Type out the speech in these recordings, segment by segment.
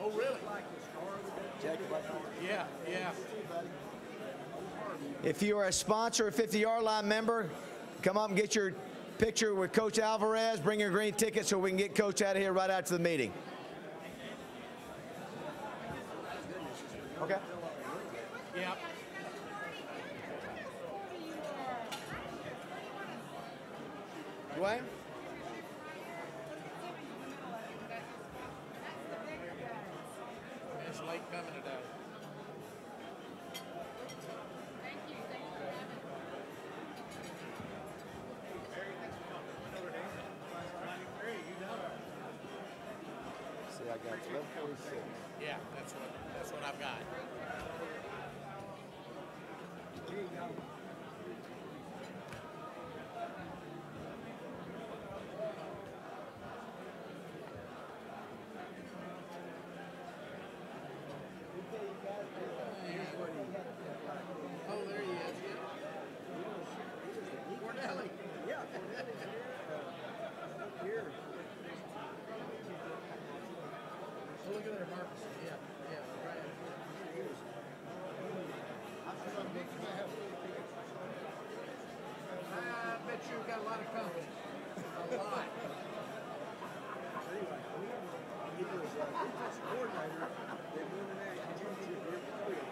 Oh, really? Yeah, yeah. If you are a sponsor or 50-yard line member, come up and get your picture with Coach Alvarez. Bring your green ticket so we can get Coach out of here right after the meeting. Okay. Yeah. Dwayne? It's late coming today. See, I got 1146. Yeah, that's what I've got. Oh, there he is. Cornelli. Yeah. Here. Oh, look at there, Marcus. Yeah, right. I bet you've got a lot of company. A lot. He was defensive coordinator. They won the national championship here for 3 years.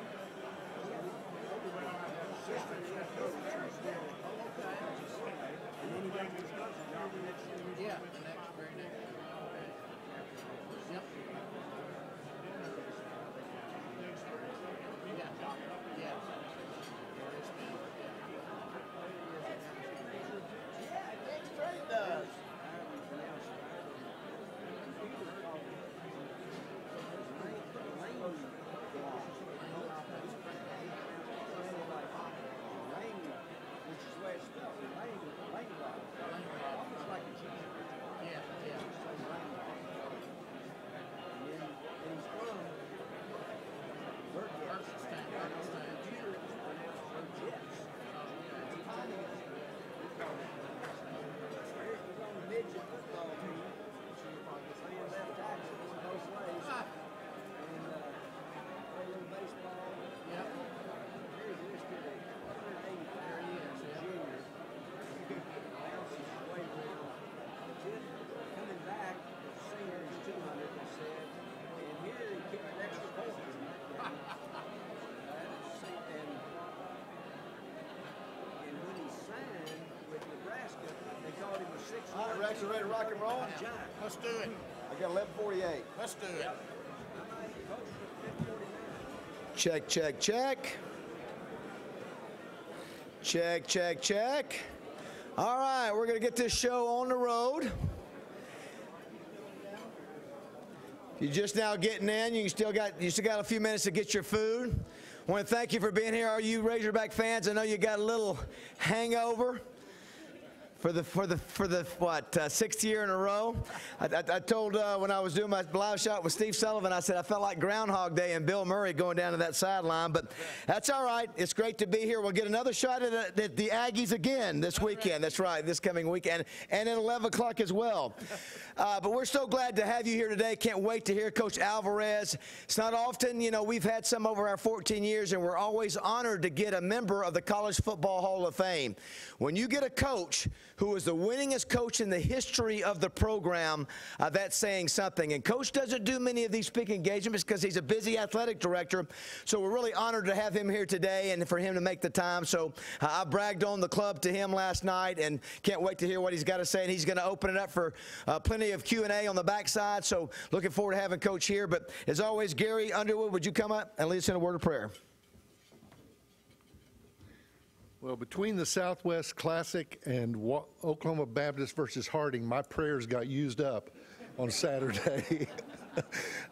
Assistant head coach was there. And then he got his coaching job the next year. Yeah, very next. Yep. Yeah. Trade does. All right, Rex, you ready to rock and roll? Let's do it. I got 1148. Let's do it. Check, check, check. Check, check, check. All right, we're going to get this show on the road. If you're just now getting in, you still got a few minutes to get your food. I want to thank you for being here. Are you Razorback fans? I know you got a little hangover for the sixth year in a row. I told when I was doing my live shot with Steve Sullivan, I said I felt like Groundhog Day and Bill Murray going down to that sideline, but that's all right. It's great to be here. We'll get another shot at the Aggies again this weekend. That's right, this coming weekend, and at 11 o'clock as well. But we're so glad to have you here today. Can't wait to hear Coach Alvarez. It's not often, we've had some over our 14 years, and we're always honored to get a member of the College Football Hall of Fame. When you get a coach who is the winningest coach in the history of the program, that's saying something. And Coach doesn't do many of these speaking engagements because he's a busy athletic director. So we're really honored to have him here today and for him to make the time. So I bragged on the club to him last night and can't wait to hear what he's got to say. And he's going to open it up for plenty of Q&A on the backside. So looking forward to having Coach here. But as always, Gary Underwood, would you come up and lead us in a word of prayer? Well, between the Southwest Classic and Oklahoma Baptist versus Harding, my prayers got used up on Saturday.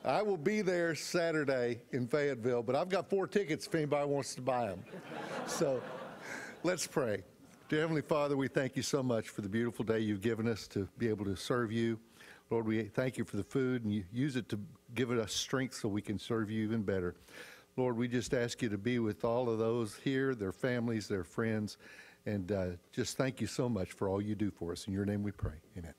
I will be there Saturday in Fayetteville, but I've got 4 tickets if anybody wants to buy them. So let's pray. Dear Heavenly Father, we thank you so much for the beautiful day you've given us to be able to serve you. Lord, we thank you for the food, and you use it to give us strength so we can serve you even better. Lord, we just ask you to be with all of those here, their families, their friends, and just thank you so much for all you do for us. In your name we pray. Amen.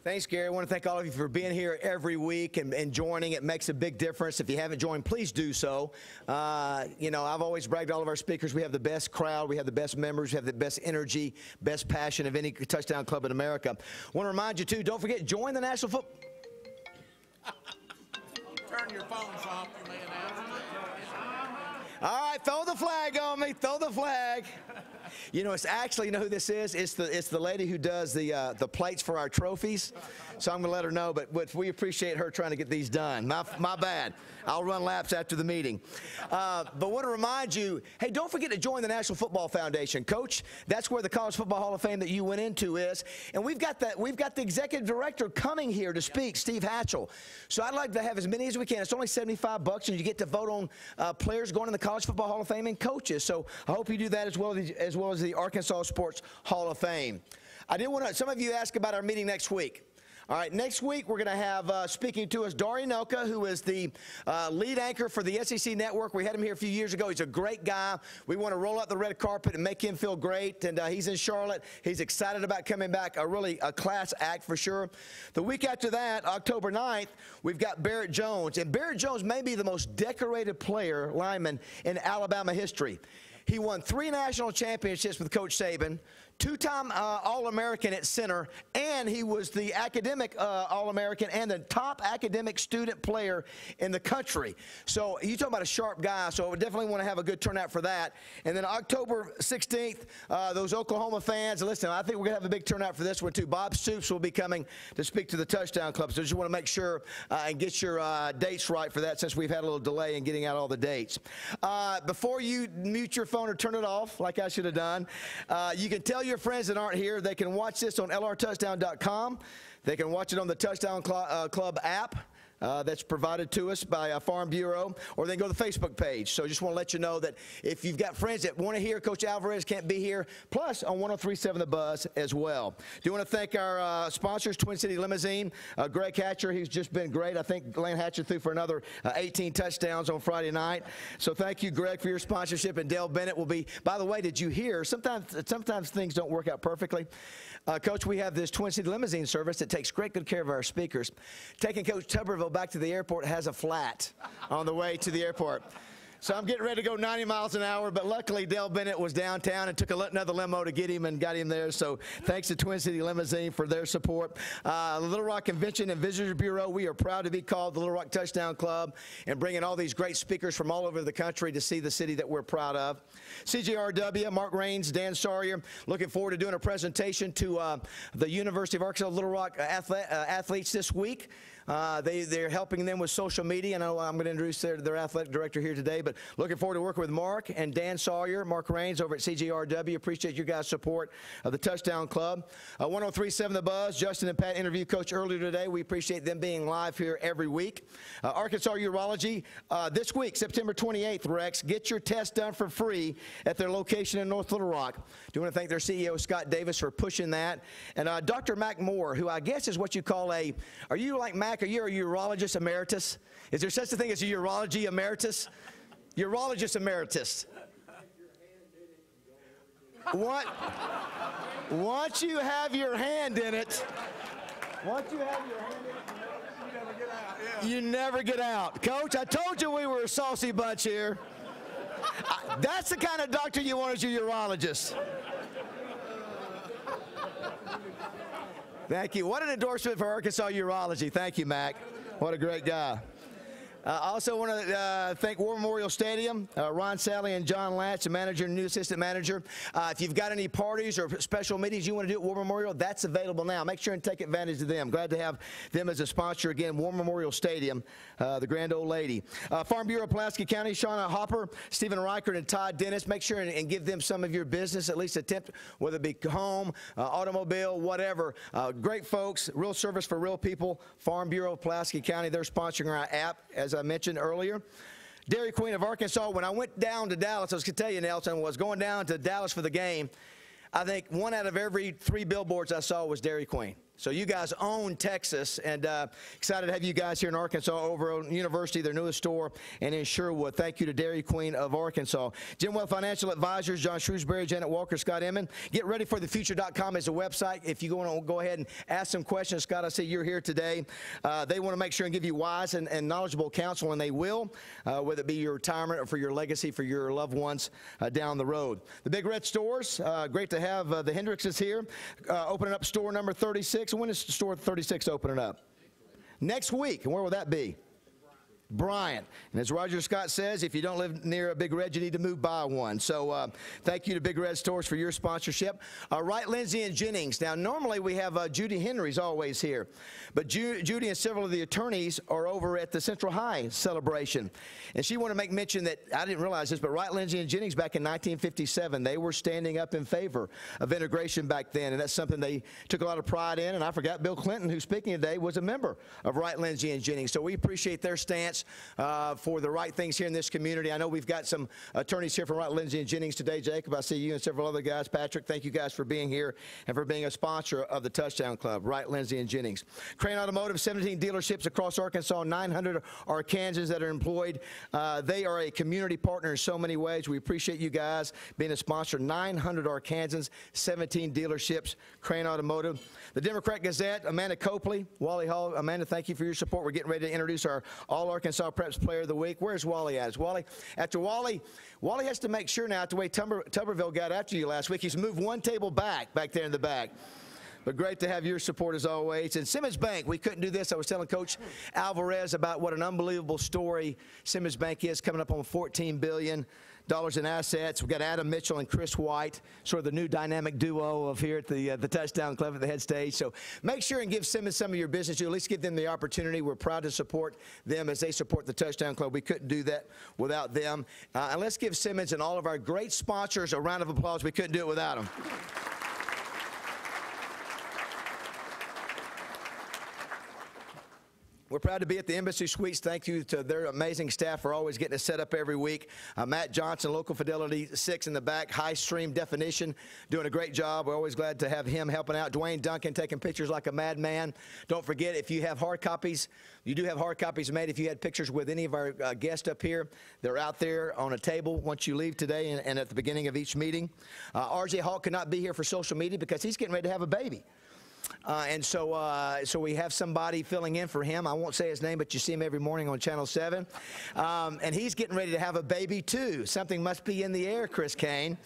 Thanks, Gary. I want to thank all of you for being here every week and joining. It makes a big difference. If you haven't joined, please do so. You know, I've always bragged to all of our speakers, we have the best crowd, we have the best members, we have the best energy, best passion of any touchdown club in America. I want to remind you, too, don't forget, join the National Football. Turn your phones off when they announce it. All right, throw the flag on me. Throw the flag. You know, it's actually, you know who this is? It's the lady who does the plates for our trophies. So I'm going to let her know, but we appreciate her trying to get these done. My bad. I'll run laps after the meeting. But want to remind you, hey, don't forget to join the National Football Foundation. Coach, that's where the College Football Hall of Fame that you went into is. And we've got the executive director coming here to speak, Steve Hatchell. So I'd like to have as many as we can. It's only $75, and you get to vote on players going in the College Football Hall of Fame and coaches. So I hope you do that as well as the Arkansas Sports Hall of Fame. I did want to, some of you asked about our meeting next week. All right, next week we're going to have speaking to us Dari Noka, who is the lead anchor for the SEC Network. We had him here a few years ago. He's a great guy. We want to roll out the red carpet and make him feel great. And he's in Charlotte. He's excited about coming back. A class act for sure. The week after that, October 9th, we've got Barrett Jones. And Barrett Jones may be the most decorated lineman in Alabama history. He won 3 national championships with Coach Saban, 2-time All-American at center, and he was the academic All-American and the top academic student player in the country. So you talk about a sharp guy, so we definitely want to have a good turnout for that. And then October 16th, those Oklahoma fans, listen, I think we're going to have a big turnout for this one too. Bob Stoops will be coming to speak to the Touchdown Club, so just want to make sure and get your dates right for that since we've had a little delay in getting out all the dates. Before you mute your phone or turn it off, like I should have done, you can tell your friends that aren't here, they can watch this on lrtouchdown.com. They can watch it on the Touchdown Club app. That's provided to us by Farm Bureau, or they can go to the Facebook page. So just want to let you know that if you've got friends that want to hear Coach Alvarez can't be here, plus on 103.7 The Buzz as well. Do want to thank our sponsors, Twin City Limousine, Greg Hatcher, he's just been great. I think Lane Hatcher threw for another 18 touchdowns on Friday night. So thank you, Greg, for your sponsorship. And Dale Bennett will be, by the way, did you hear, sometimes things don't work out perfectly. Coach, we have this Twin City Limousine service that takes great good care of our speakers. Taking Coach Tuberville back to the airport has a flat on the way to the airport. So I'm getting ready to go 90 miles an hour, but luckily Dale Bennett was downtown and took another limo to get him and got him there. So thanks to Twin City Limousine for their support. The Little Rock Convention and Visitors Bureau, we are proud to be called the Little Rock Touchdown Club and bringing all these great speakers from all over the country to see the city that we're proud of. CJRW, Mark Raines, Dan Sawyer, looking forward to doing a presentation to the University of Arkansas Little Rock athletes this week. They're helping them with social media. I know I'm going to introduce their athletic director here today, but looking forward to working with Mark and Dan Sawyer, Mark Raines over at CGRW. Appreciate you guys' support of the Touchdown Club. 103.7 The Buzz. Justin and Pat interviewed Coach earlier today. We appreciate them being live here every week. Arkansas Urology, this week, September 28th, Rex, get your test done for free at their location in North Little Rock. Do want to thank their CEO, Scott Davis, for pushing that. And Dr. Mac Moore, who I guess is what you call are you like Mac? Are you a urologist emeritus? Is there such a thing as a urology emeritus? Urologist emeritus. What? Once you have your hand in it, you never get out. Coach, I told you we were a saucy bunch here. That's the kind of doctor you want as your urologist. Thank you. What an endorsement for Arkansas Urology. Thank you, Mac. What a great guy. I also want to thank War Memorial Stadium, Ron Sally and John Latch, the manager and new assistant manager. If you've got any parties or special meetings you want to do at War Memorial, that's available now. Make sure and take advantage of them. Glad to have them as a sponsor again, War Memorial Stadium, the grand old lady. Farm Bureau, Pulaski County, Shauna Hopper, Stephen Reichert, and Todd Dennis. Make sure and give them some of your business, at least attempt, whether it be home, automobile, whatever. Great folks, real service for real people. Farm Bureau, Pulaski County, they're sponsoring our app, as I mentioned earlier. Dairy Queen of Arkansas, when I went down to Dallas, I was going to tell you, Nelson, was going down to Dallas for the game. I think 1 out of every 3 billboards I saw was Dairy Queen. So you guys own Texas, and excited to have you guys here in Arkansas over on University, their newest store, and in Sherwood. Thank you to Dairy Queen of Arkansas. Jim Well Financial Advisors, John Shrewsbury, Janet Walker, Scott Emmon. GetReadyForTheFuture.com is a website. If you want to go ahead and ask some questions, Scott, I see you're here today. They want to make sure and give you wise and knowledgeable counsel, and they will, whether it be your retirement or for your legacy for your loved ones down the road. The Big Red Stores, great to have the Hendrickses here, opening up store number 36. When is store 36 opening up? Next week. And where will that be? Bryant. And as Roger Scott says, if you don't live near a Big Red, you need to move by one. So thank you to Big Red Stores for your sponsorship. Wright, Lindsay, and Jennings. Now, normally we have Judy Henry's always here. But Judy and several of the attorneys are over at the Central High celebration. And she wanted to make mention that, I didn't realize this, but Wright, Lindsay, and Jennings back in 1957, they were standing up in favor of integration back then. And that's something they took a lot of pride in. And I forgot Bill Clinton, who's speaking today, was a member of Wright, Lindsay, and Jennings. So we appreciate their stance for the right things here in this community. I know we've got some attorneys here from Wright, Lindsay, and Jennings today. Jacob, I see you and several other guys. Patrick, thank you guys for being here and for being a sponsor of the Touchdown Club, Wright, Lindsay, and Jennings. Crane Automotive, 17 dealerships across Arkansas, 900 Arkansans that are employed. They are a community partner in so many ways. We appreciate you guys being a sponsor. 900 Arkansans, 17 dealerships, Crane Automotive. The Democrat Gazette, Amanda Copley, Wally Hall. Amanda, thank you for your support. We're getting ready to introduce our All-Arkansas Preps Player of the Week. Where's Wally at? Is Wally? After Wally has to make sure now, the way Tuberville got after you last week, he's moved one table back there in the back. But great to have your support as always. And Simmons Bank, we couldn't do this. I was telling Coach Alvarez about what an unbelievable story Simmons Bank is, coming up on $14 billion in assets. We've got Adam Mitchell and Chris White, sort of the new dynamic duo of here at the Touchdown Club at the head stage. So make sure and give Simmons some of your business. You at least give them the opportunity. We're proud to support them as they support the Touchdown Club. We couldn't do that without them. And let's give Simmons and all of our great sponsors a round of applause. We couldn't do it without them. We're proud to be at the Embassy Suites. Thank you to their amazing staff for always getting us set up every week. Matt Johnson, Local Fidelity 6 in the back, high stream definition, doing a great job. We're always glad to have him helping out. Dwayne Duncan taking pictures like a madman. Don't forget, if you have hard copies, you do have hard copies made. If you had pictures with any of our guests up here, they're out there on a table once you leave today and at the beginning of each meeting. RJ Hall could not be here for social media because he's getting ready to have a baby. And so we have somebody filling in for him. I won't say his name, but you see him every morning on Channel 7. And he's getting ready to have a baby, too. Something must be in the air, Chris Kane.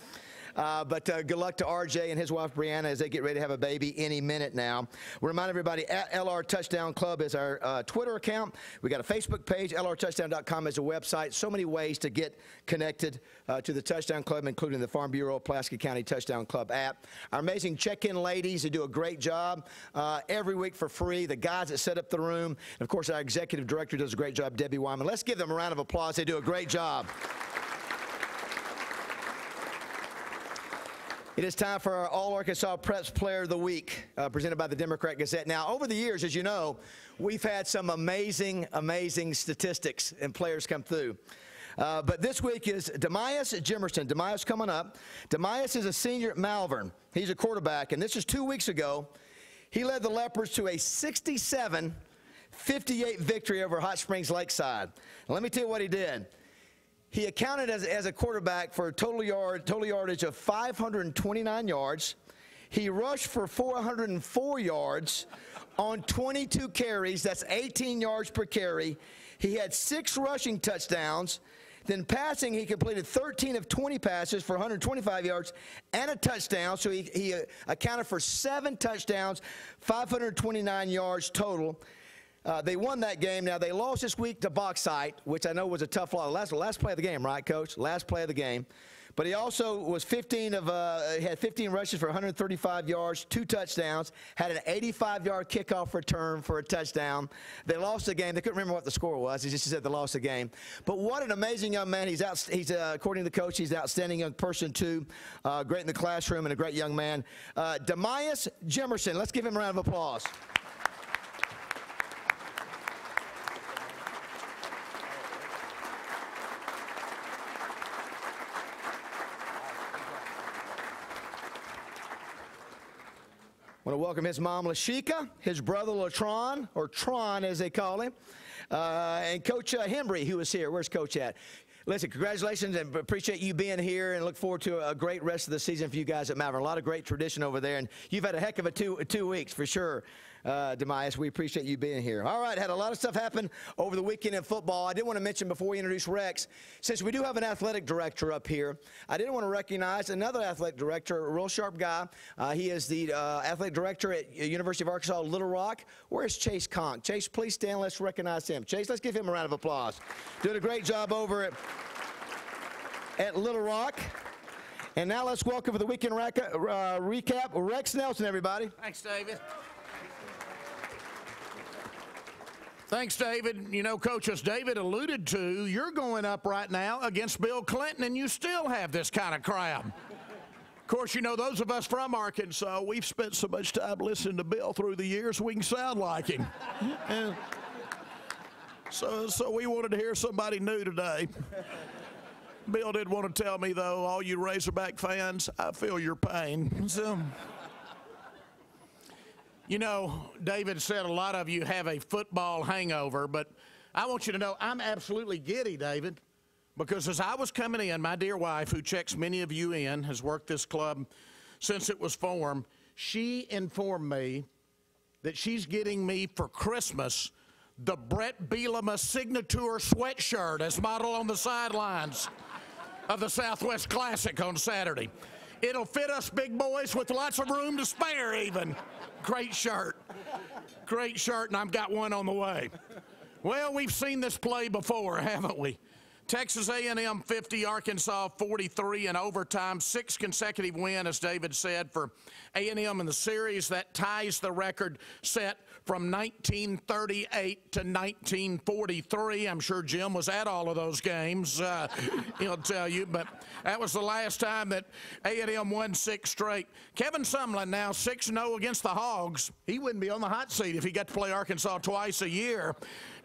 But good luck to RJ and his wife Brianna as they get ready to have a baby any minute now. We remind everybody, at LR Touchdown Club is our Twitter account. We got a Facebook page. LRTouchdown.com is a website. So many ways to get connected to the Touchdown Club, including the Farm Bureau Pulaski County Touchdown Club app. Our amazing check-in ladies, they do a great job every week for free. The guys that set up the room. And, of course, our executive director does a great job, Debbie Wyman. Let's give them a round of applause. They do a great job. It is time for our All-Arkansas Preps Player of the Week, presented by the Democrat Gazette. Now, over the years, as you know, we've had some amazing, amazing statistics and players come through. But this week is Demias Jimerson. Demias coming up. Demias is a senior at Malvern. He's a quarterback, and this is 2 weeks ago. He led the Leopards to a 67-58 victory over Hot Springs Lakeside. Now, let me tell you what he did. He accounted as a quarterback for a total yardage of 529 yards. He rushed for 404 yards on 22 carries. That's 18 yards per carry. He had 6 rushing touchdowns. Then passing, he completed 13 of 20 passes for 125 yards and a touchdown. So he accounted for 7 touchdowns, 529 yards total. They won that game. Now, they lost this week to Bauxite, which I know was a tough loss. Last play of the game, right, Coach? Last play of the game. But he also was he had 15 rushes for 135 yards, 2 touchdowns, had an 85-yard kickoff return for a touchdown. They lost the game. They couldn't remember what the score was. He just said they lost the game. But what an amazing young man. He's according to the coach, he's an outstanding young person, too. Great in the classroom and a great young man. Demias Jimerson. Let's give him a round of applause. want to welcome his mom, Lashika, his brother, Latron, or Tron as they call him, and Coach Hembry, who is here. Where's Coach at? Listen, congratulations, and appreciate you being here, and look forward to a great rest of the season for you guys at Malvern. A lot of great tradition over there, and you've had a heck of a two weeks for sure, Demias. We appreciate you being here. All right, had a lot of stuff happen over the weekend in football. I did want to mention before we introduce Rex, since we do have an athletic director up here, I did want to recognize another athletic director, a real sharp guy. He is the athletic director at University of Arkansas Little Rock. Where's Chase Conk? Chase, please stand. Let's recognize him. Chase, let's give him a round of applause. Doing a great job over at Little Rock. And now let's welcome for the weekend recap, Rex Nelson, everybody. Thanks, David. Thanks, David. You know, Coach, as David alluded to, you're going up right now against Bill Clinton, and you still have this kind of crowd. Of course, you know, those of us from Arkansas, we've spent so much time listening to Bill through the years, we can sound like him. And so we wanted to hear somebody new today. Bill did want to tell me, though, all you Razorback fans, I feel your pain. So, you know, David said a lot of you have a football hangover, but I want you to know I'm absolutely giddy, David, because as I was coming in, my dear wife, who checks many of you in, has worked this club since it was formed, she informed me that she's getting me for Christmas the Brett Bielema signature sweatshirt as model on the sidelines of the Southwest Classic on Saturday. It'll fit us big boys with lots of room to spare even. Great shirt. Great shirt, and I've got one on the way. Well, we've seen this play before, haven't we? Texas A&M 50, Arkansas 43 in overtime, 6 consecutive win, as David said, for A&M in the series. That ties the record set from 1938 to 1943. I'm sure Jim was at all of those games, he'll tell you, but that was the last time that A&M won 6 straight. Kevin Sumlin now 6-0 against the Hogs. He wouldn't be on the hot seat if he got to play Arkansas twice a year.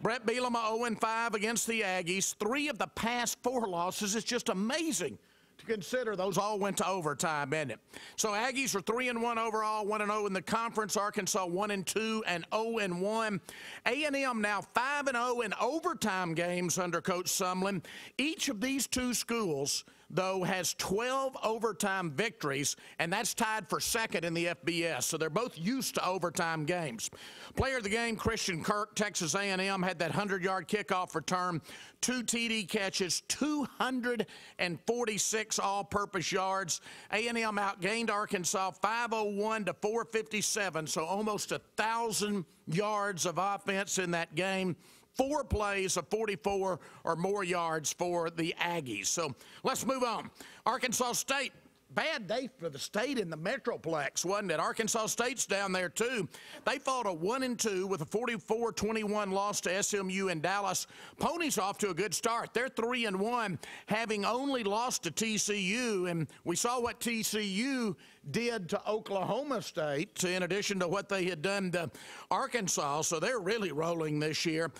Brett Bielema 0-5 against the Aggies. 3 of the past 4 losses. It's just amazing to consider those all went to overtime, isn't it? So Aggies are 3-1 overall, 1-0 in the conference. Arkansas 1-2 and 0-1. A&M now 5-0 in overtime games under Coach Sumlin. Each of these 2 schools, though, has 12 overtime victories, and that's tied for second in the FBS. So they're both used to overtime games. Player of the game, Christian Kirk, Texas A&M, had that 100-yard kickoff return, 2 TD catches, 246 all-purpose yards. A&M outgained Arkansas 501 to 457, so almost 1,000 yards of offense in that game. 4 plays of 44 or more yards for the Aggies. So let's move on. Arkansas State, bad day for the state in the Metroplex, wasn't it? Arkansas State's down there too. They fought a 1-2 with a 44-21 loss to SMU in Dallas. Ponies off to a good start. They're 3-1, having only lost to TCU, and we saw what TCU did to Oklahoma State in addition to what they had done to Arkansas, so they're really rolling this year.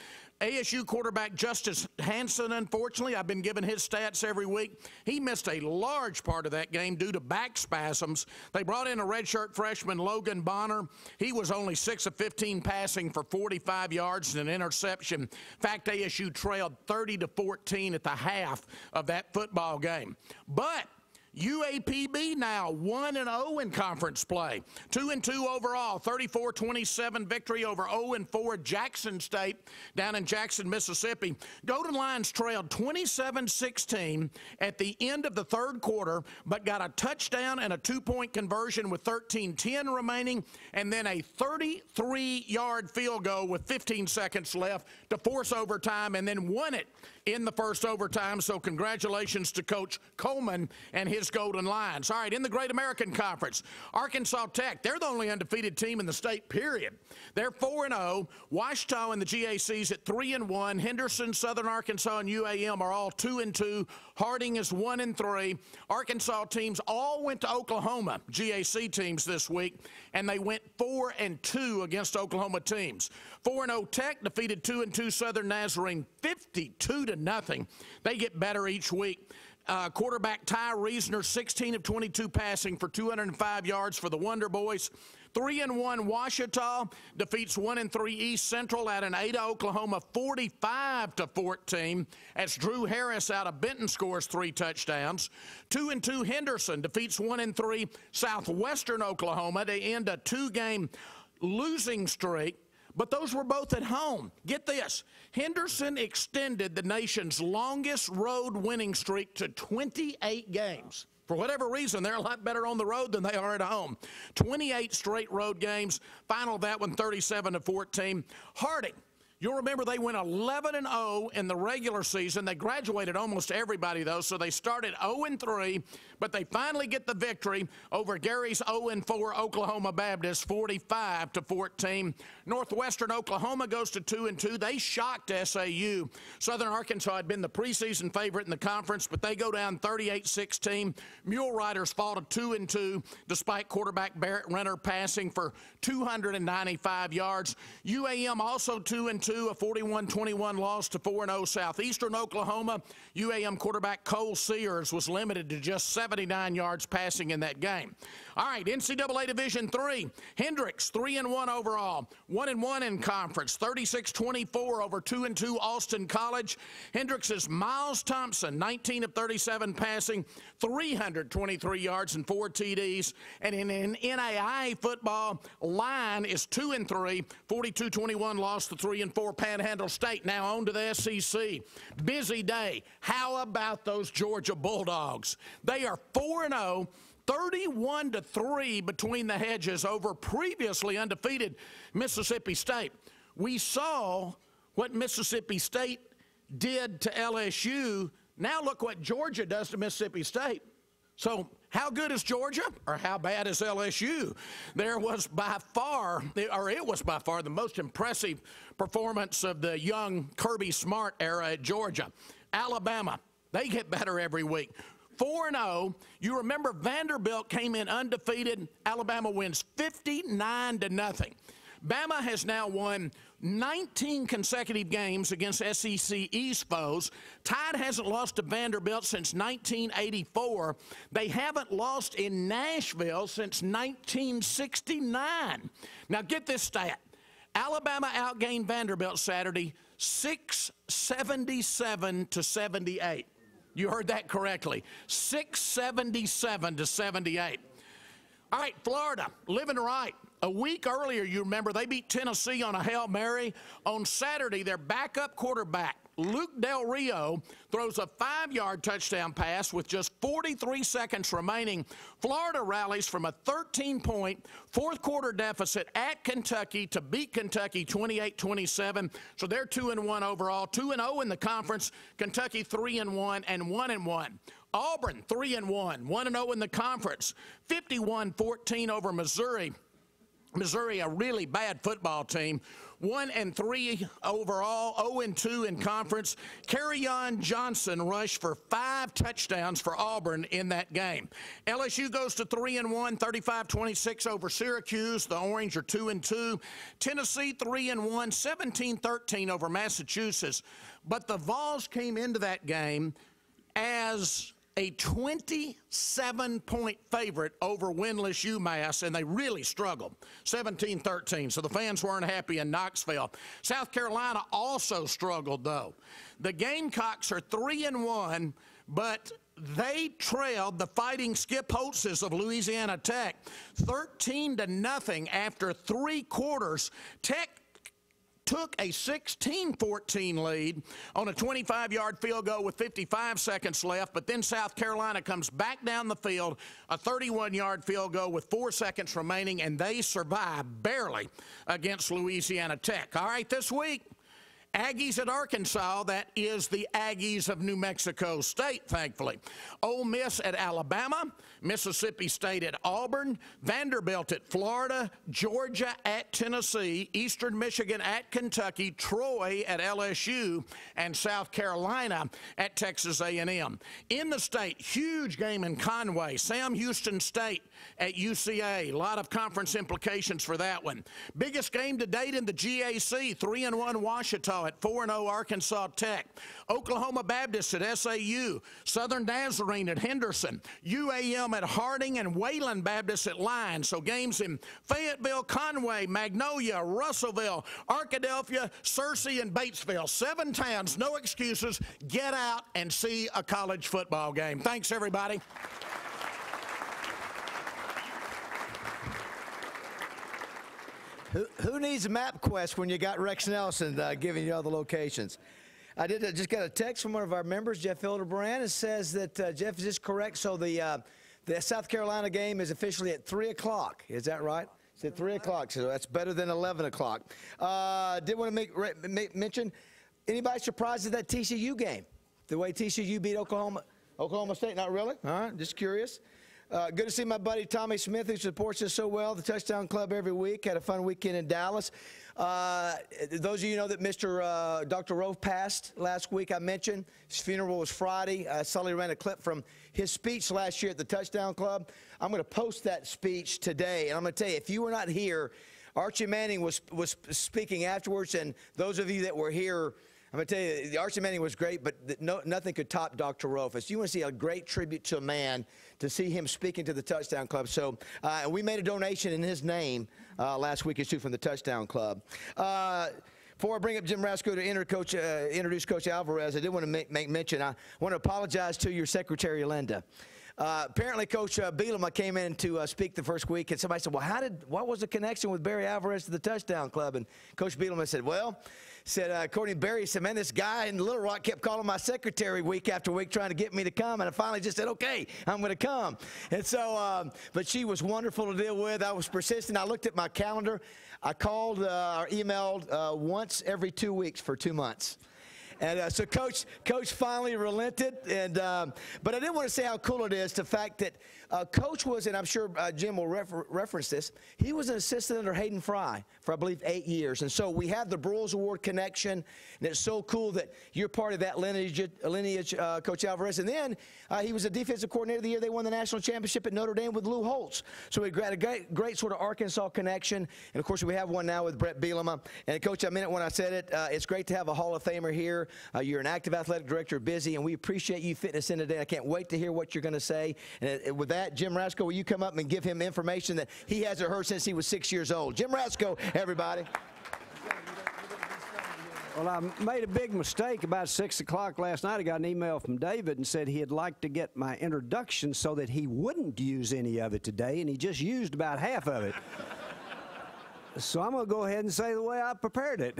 ASU quarterback Justice Hansen, unfortunately, I've been giving his stats every week. He missed a large part of that game due to back spasms. They brought in a redshirt freshman, Logan Bonner. He was only 6 of 15 passing for 45 yards and an interception. In fact, ASU trailed 30-14 at the half of that football game. But UAPB now 1-0 in conference play. 2-2 overall, 34-27 victory over 0-4 Jackson State down in Jackson, Mississippi. Golden Lions trailed 27-16 at the end of the 3rd quarter, but got a touchdown and a 2-point conversion with 13:10 remaining, and then a 33-yard field goal with 15 seconds left to force overtime, and then won it in the first overtime. So congratulations to Coach Coleman and his Golden Lions. All right, in the Great American Conference, Arkansas Tech, they're the only undefeated team in the state, period. They're 4-0. Ouachita and the GACs at 3-1. Henderson, Southern Arkansas, and UAM are all 2-2. Harding is 1-3. Arkansas teams all went to Oklahoma, GAC teams this week, and they went 4-2 against Oklahoma teams. 4-0 Tech defeated 2-2 Southern Nazarene 52-0. They get better each week. Quarterback Ty Reesner, 16 of 22 passing for 205 yards for the Wonder Boys. 3-1 Washita defeats 1-3 East Central at an Ada, Oklahoma 45-14 as Drew Harris out of Benton scores 3 touchdowns. 2-2 Henderson defeats 1-3 Southwestern Oklahoma to end a 2-game losing streak. But those were both at home. Get this, Henderson extended the nation's longest road winning streak to 28 games. For whatever reason, they're a lot better on the road than they are at home. 28 straight road games. Final of that one, 37-14. Harding, you'll remember they went 11-0 in the regular season. They graduated almost everybody, though, so they started 0-3, but they finally get the victory over Gary's 0-4 Oklahoma Baptist, 45-14. Northwestern Oklahoma goes to 2-2. They shocked SAU. Southern Arkansas had been the preseason favorite in the conference, but they go down 38-16. Mule Riders fall to 2-2, despite quarterback Barrett Renner passing for 295 yards. UAM also 2-2, a 41-21 loss to 4-0 Southeastern Oklahoma. UAM quarterback Cole Sears was limited to just 79 yards passing in that game. All right, NCAA Division III, Hendricks 3-1 overall, 1-1 in conference, 36-24 over 2-2 Austin College. Hendricks' Miles Thompson, 19 of 37 passing, 323 yards and 4 TDs. And in NAIA football, Line is 2-3, 42-21 loss to 3-4 Panhandle State. Now on to the SEC. Busy day. How about those Georgia Bulldogs? They are 4-0. 31-3 between the hedges over previously undefeated Mississippi State. We saw what Mississippi State did to LSU. Now look what Georgia does to Mississippi State. So how good is Georgia, or how bad is LSU? It was by far the most impressive performance of the young Kirby Smart era at Georgia. Alabama, they get better every week. 4-0. You remember Vanderbilt came in undefeated. Alabama wins 59-0. Bama has now won 19 consecutive games against SEC East foes. Tide hasn't lost to Vanderbilt since 1984. They haven't lost in Nashville since 1969. Now get this stat. Alabama outgained Vanderbilt Saturday 677-78. You heard that correctly. 677-78. All right, Florida, living right. A week earlier, you remember, they beat Tennessee on a Hail Mary. On Saturday, their backup quarterback, Luke Del Rio, throws a 5-yard touchdown pass with just 43 seconds remaining. Florida rallies from a 13-point fourth-quarter deficit at Kentucky to beat Kentucky 28-27. So they're 2-1 overall, 2-0 in the conference. Kentucky 3-1 and 1-1. Auburn 3-1, 1-0 in the conference. 51-14 over Missouri. Missouri, a really bad football team. 1-3 overall, 0-2 in conference. Kerryon Johnson rushed for 5 touchdowns for Auburn in that game. LSU goes to 3-1, 35-26 over Syracuse. The Orange are 2-2. Tennessee 3-1, 17-13 over Massachusetts. But the Vols came into that game as a 27-point favorite over winless UMass, and they really struggled, 17-13, so the fans weren't happy in Knoxville. South Carolina also struggled, though. The Gamecocks are 3-1, but they trailed the Fighting Skip Holtzes of Louisiana Tech 13-0 after 3 quarters. Tech took a 16-14 lead on a 25-yard field goal with 55 seconds left, but then South Carolina comes back down the field, a 31-yard field goal with 4 seconds remaining, and they survive barely against Louisiana Tech. All right, this week, Aggies at Arkansas. That is the Aggies of New Mexico State, thankfully. Ole Miss at Alabama, Mississippi State at Auburn, Vanderbilt at Florida, Georgia at Tennessee, Eastern Michigan at Kentucky, Troy at LSU, and South Carolina at Texas A&M. In the state, huge game in Conway, Sam Houston State at UCA. A lot of conference implications for that one. Biggest game to date in the GAC, 3-1 Washita Arkansas at 4-0 Arkansas Tech, Oklahoma Baptist at SAU, Southern Nazarene at Henderson, UAM at Harding, and Wayland Baptist at Lyons. So games in Fayetteville, Conway, Magnolia, Russellville, Arkadelphia, Searcy, and Batesville. 7 towns, no excuses. Get out and see a college football game. Thanks, everybody. Who needs MapQuest when you got Rex Nelson giving you all the locations? I just got a text from one of our members, Jeff Hildebrand. It says that, Jeff, is this correct? So the South Carolina game is officially at 3 o'clock. Is that right? It's at 3 o'clock, so that's better than 11 o'clock. Did want to mention, anybody surprised at that TCU game? The way TCU beat Oklahoma State? Not really? All right, just curious. Good to see my buddy Tommy Smith, who supports us so well, the Touchdown Club every week. Had a fun weekend in Dallas. Those of you know that Dr. Rove passed last week, I mentioned. His funeral was Friday. Sully ran a clip from his speech last year at the Touchdown Club. I'm going to post that speech today. And I'm going to tell you, if you were not here, Archie Manning was speaking afterwards. And those of you that were here, I'm going to tell you, the Archie Manning was great, but nothing could top Dr. Rofus. You want to see a great tribute to a man, to see him speaking to the Touchdown Club. So we made a donation in his name last week, too, from the Touchdown Club. Before I bring up Jim Rasco to introduce Coach Alvarez, I did want to make mention, I want to apologize to your secretary, Linda. Apparently, Coach Bielema came in to speak the first week, and somebody said, well, what was the connection with Barry Alvarez to the Touchdown Club? And Coach Bielema said, according to Barry, he said, man, this guy in Little Rock kept calling my secretary week after week trying to get me to come, and I finally just said, okay, I'm going to come. And so, but she was wonderful to deal with. I was persistent. I looked at my calendar. I called or emailed once every 2 weeks for 2 months. And so Coach finally relented. And but I did want to say how cool it is, the fact that Coach was, and I'm sure Jim will reference this, he was an assistant under Hayden Fry for, I believe, 8 years. And so we have the Broyles Award connection, and it's so cool that you're part of that lineage, Coach Alvarez. And then he was a defensive coordinator the year they won the national championship at Notre Dame with Lou Holtz. So we got a great sort of Arkansas connection. And, of course, we have one now with Brett Bielema. And, Coach, I meant it when I said it. It's great to have a Hall of Famer here. You're an active athletic director, busy, and we appreciate you fitting us in today. I can't wait to hear what you're going to say. And with that, Jim Rasco, will you come up and give him information that he hasn't heard since he was 6 years old? Jim Rasco, everybody. Well, I made a big mistake about 6 o'clock last night. I got an email from David and said he'd like to get my introduction so that he wouldn't use any of it today, and he just used about half of it. So I'm going to go ahead and say the way I prepared it.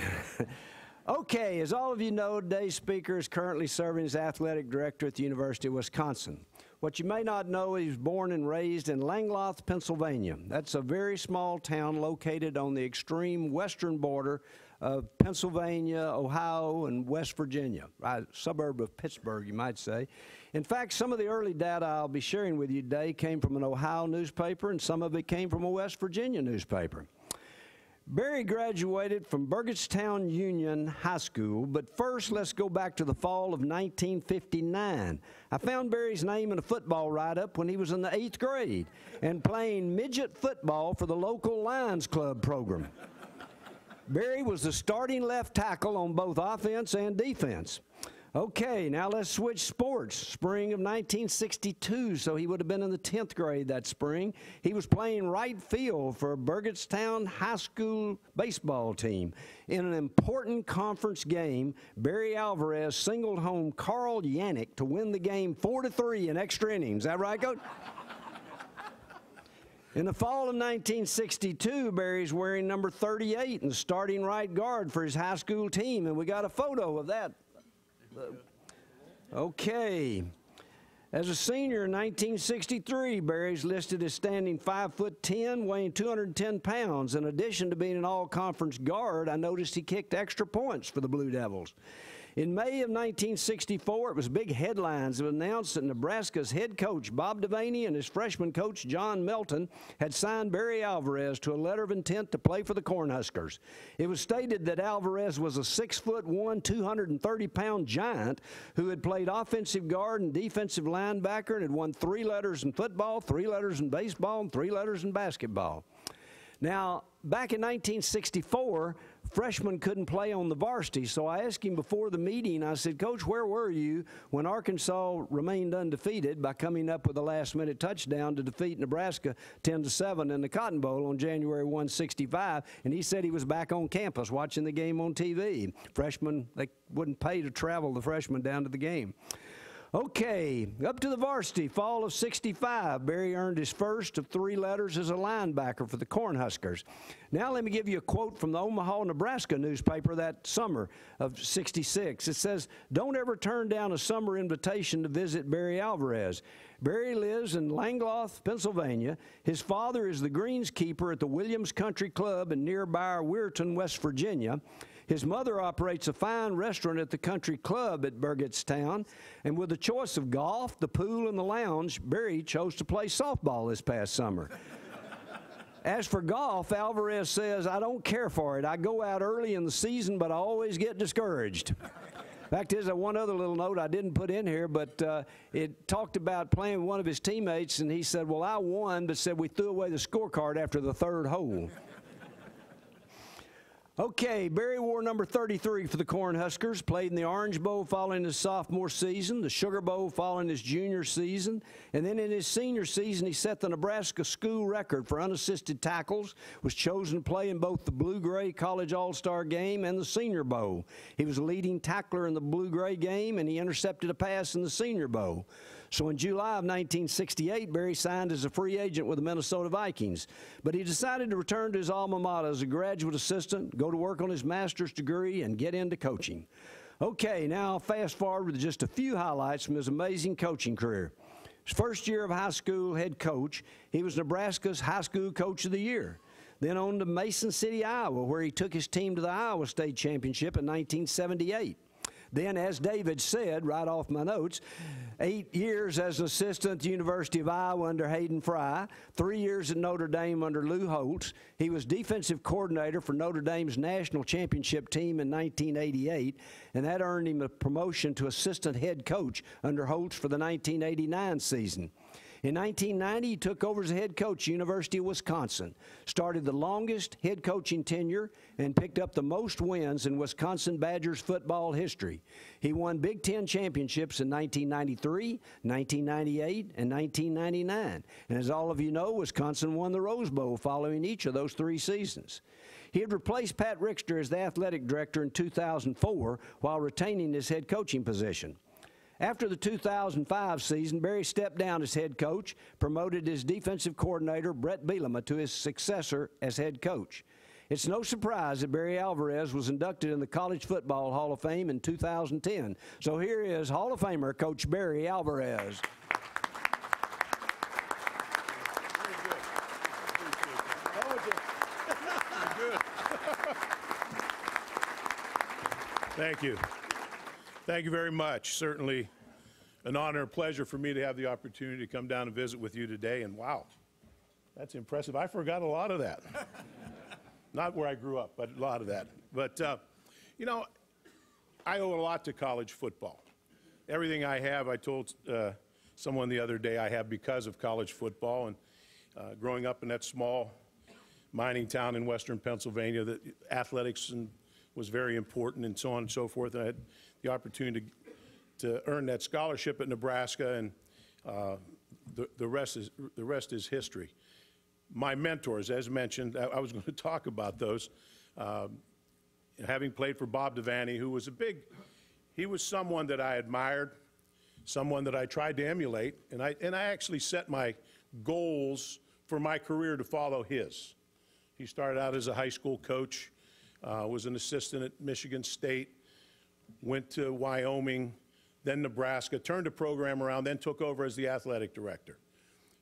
Okay, as all of you know, today's speaker is currently serving as athletic director at the University of Wisconsin. What you may not know, he was born and raised in Langloth, Pennsylvania. That's a very small town located on the extreme western border of Pennsylvania, Ohio, and West Virginia, a suburb of Pittsburgh, you might say. In fact, some of the early data I'll be sharing with you today came from an Ohio newspaper, and some of it came from a West Virginia newspaper. Barry graduated from Burgettstown Union High School, but first let's go back to the fall of 1959. I found Barry's name in a football write-up when he was in the 8th grade and playing midget football for the local Lions Club program. Barry was the starting left tackle on both offense and defense. Okay, now let's switch sports. Spring of 1962, so he would have been in the 10th grade that spring. He was playing right field for Burgettstown High School baseball team. In an important conference game, Barry Alvarez singled home Carl Yannick to win the game 4-3 in extra innings. Is that right, Coach? In the fall of 1962, Barry's wearing number 38 and starting right guard for his high school team, and we got a photo of that. Okay. As a senior in 1963, Barry's listed as standing 5'10", weighing 210 pounds. In addition to being an all-conference guard, I noticed he kicked extra points for the Blue Devils. In May of 1964, it was big headlines. It was announced that Nebraska's head coach, Bob Devaney, and his freshman coach, John Melton, had signed Barry Alvarez to a letter of intent to play for the Cornhuskers. It was stated that Alvarez was a 6'1", 230-pound giant who had played offensive guard and defensive linebacker and had won 3 letters in football, 3 letters in baseball, and 3 letters in basketball. Now, back in 1964, freshman couldn't play on the varsity, so I asked him before the meeting, I said, Coach, where were you when Arkansas remained undefeated by coming up with a last-minute touchdown to defeat Nebraska 10-7 in the Cotton Bowl on January 1, '65? And he said he was back on campus watching the game on TV. Freshmen, they wouldn't pay to travel the freshmen down to the game. Okay, up to the varsity, fall of '65. Barry earned his first of 3 letters as a linebacker for the Cornhuskers. Now let me give you a quote from the Omaha, Nebraska newspaper that summer of '66. It says, "Don't ever turn down a summer invitation to visit Barry Alvarez. Barry lives in Langloth, Pennsylvania. His father is the greenskeeper at the Williams Country Club in nearby Weirton, West Virginia. His mother operates a fine restaurant at the country club at Burgettstown, and with the choice of golf, the pool, and the lounge, Barry chose to play softball this past summer." As for golf, Alvarez says, "I don't care for it. I go out early in the season, but I always get discouraged." Fact is, one other little note I didn't put in here, but it talked about playing with one of his teammates, and he said, "Well, I won, but said we threw away the scorecard after the 3rd hole." Okay, Barry wore number 33 for the Cornhuskers, played in the Orange Bowl following his sophomore season, the Sugar Bowl following his junior season, and then in his senior season he set the Nebraska school record for unassisted tackles, was chosen to play in both the Blue-Gray College All-Star Game and the Senior Bowl. He was a leading tackler in the Blue-Gray game, and he intercepted a pass in the Senior Bowl. So in July of 1968, Barry signed as a free agent with the Minnesota Vikings. But he decided to return to his alma mater as a graduate assistant, go to work on his master's degree, and get into coaching. Okay, now I'll fast forward with just a few highlights from his amazing coaching career. His first year of high school head coach, he was Nebraska's High School Coach of the Year. Then on to Mason City, Iowa, where he took his team to the Iowa State Championship in 1978. Then, as David said, right off my notes, 8 years as an assistant at the University of Iowa under Hayden Fry, 3 years at Notre Dame under Lou Holtz. He was defensive coordinator for Notre Dame's national championship team in 1988, and that earned him a promotion to assistant head coach under Holtz for the 1989 season. In 1990, he took over as head coach at University of Wisconsin, started the longest head coaching tenure, and picked up the most wins in Wisconsin Badgers football history. He won Big Ten championships in 1993, 1998, and 1999. And as all of you know, Wisconsin won the Rose Bowl following each of those 3 seasons. He had replaced Pat Richter as the athletic director in 2004 while retaining his head coaching position. After the 2005 season, Barry stepped down as head coach, promoted his defensive coordinator, Brett Bielema, to his successor as head coach. It's no surprise that Barry Alvarez was inducted in the College Football Hall of Fame in 2010. So here is Hall of Famer Coach Barry Alvarez. Thank you. Thank you very much. Certainly an honor and pleasure for me to have the opportunity to come down and visit with you today. And wow, that's impressive. I forgot a lot of that. Not where I grew up, but a lot of that. But, you know, I owe a lot to college football. Everything I have, I told someone the other day, I have because of college football. And growing up in that small mining town in western Pennsylvania, that athletics was very important and so on and so forth. And I had the opportunity to earn that scholarship at Nebraska, and the rest is history. My mentors, as mentioned, I was going to talk about those. Having played for Bob Devaney, who was he was someone that I admired, someone that I tried to emulate, and I actually set my goals for my career to follow his. He started out as a high school coach, was an assistant at Michigan State, went to Wyoming, then Nebraska, turned the program around, then took over as the athletic director.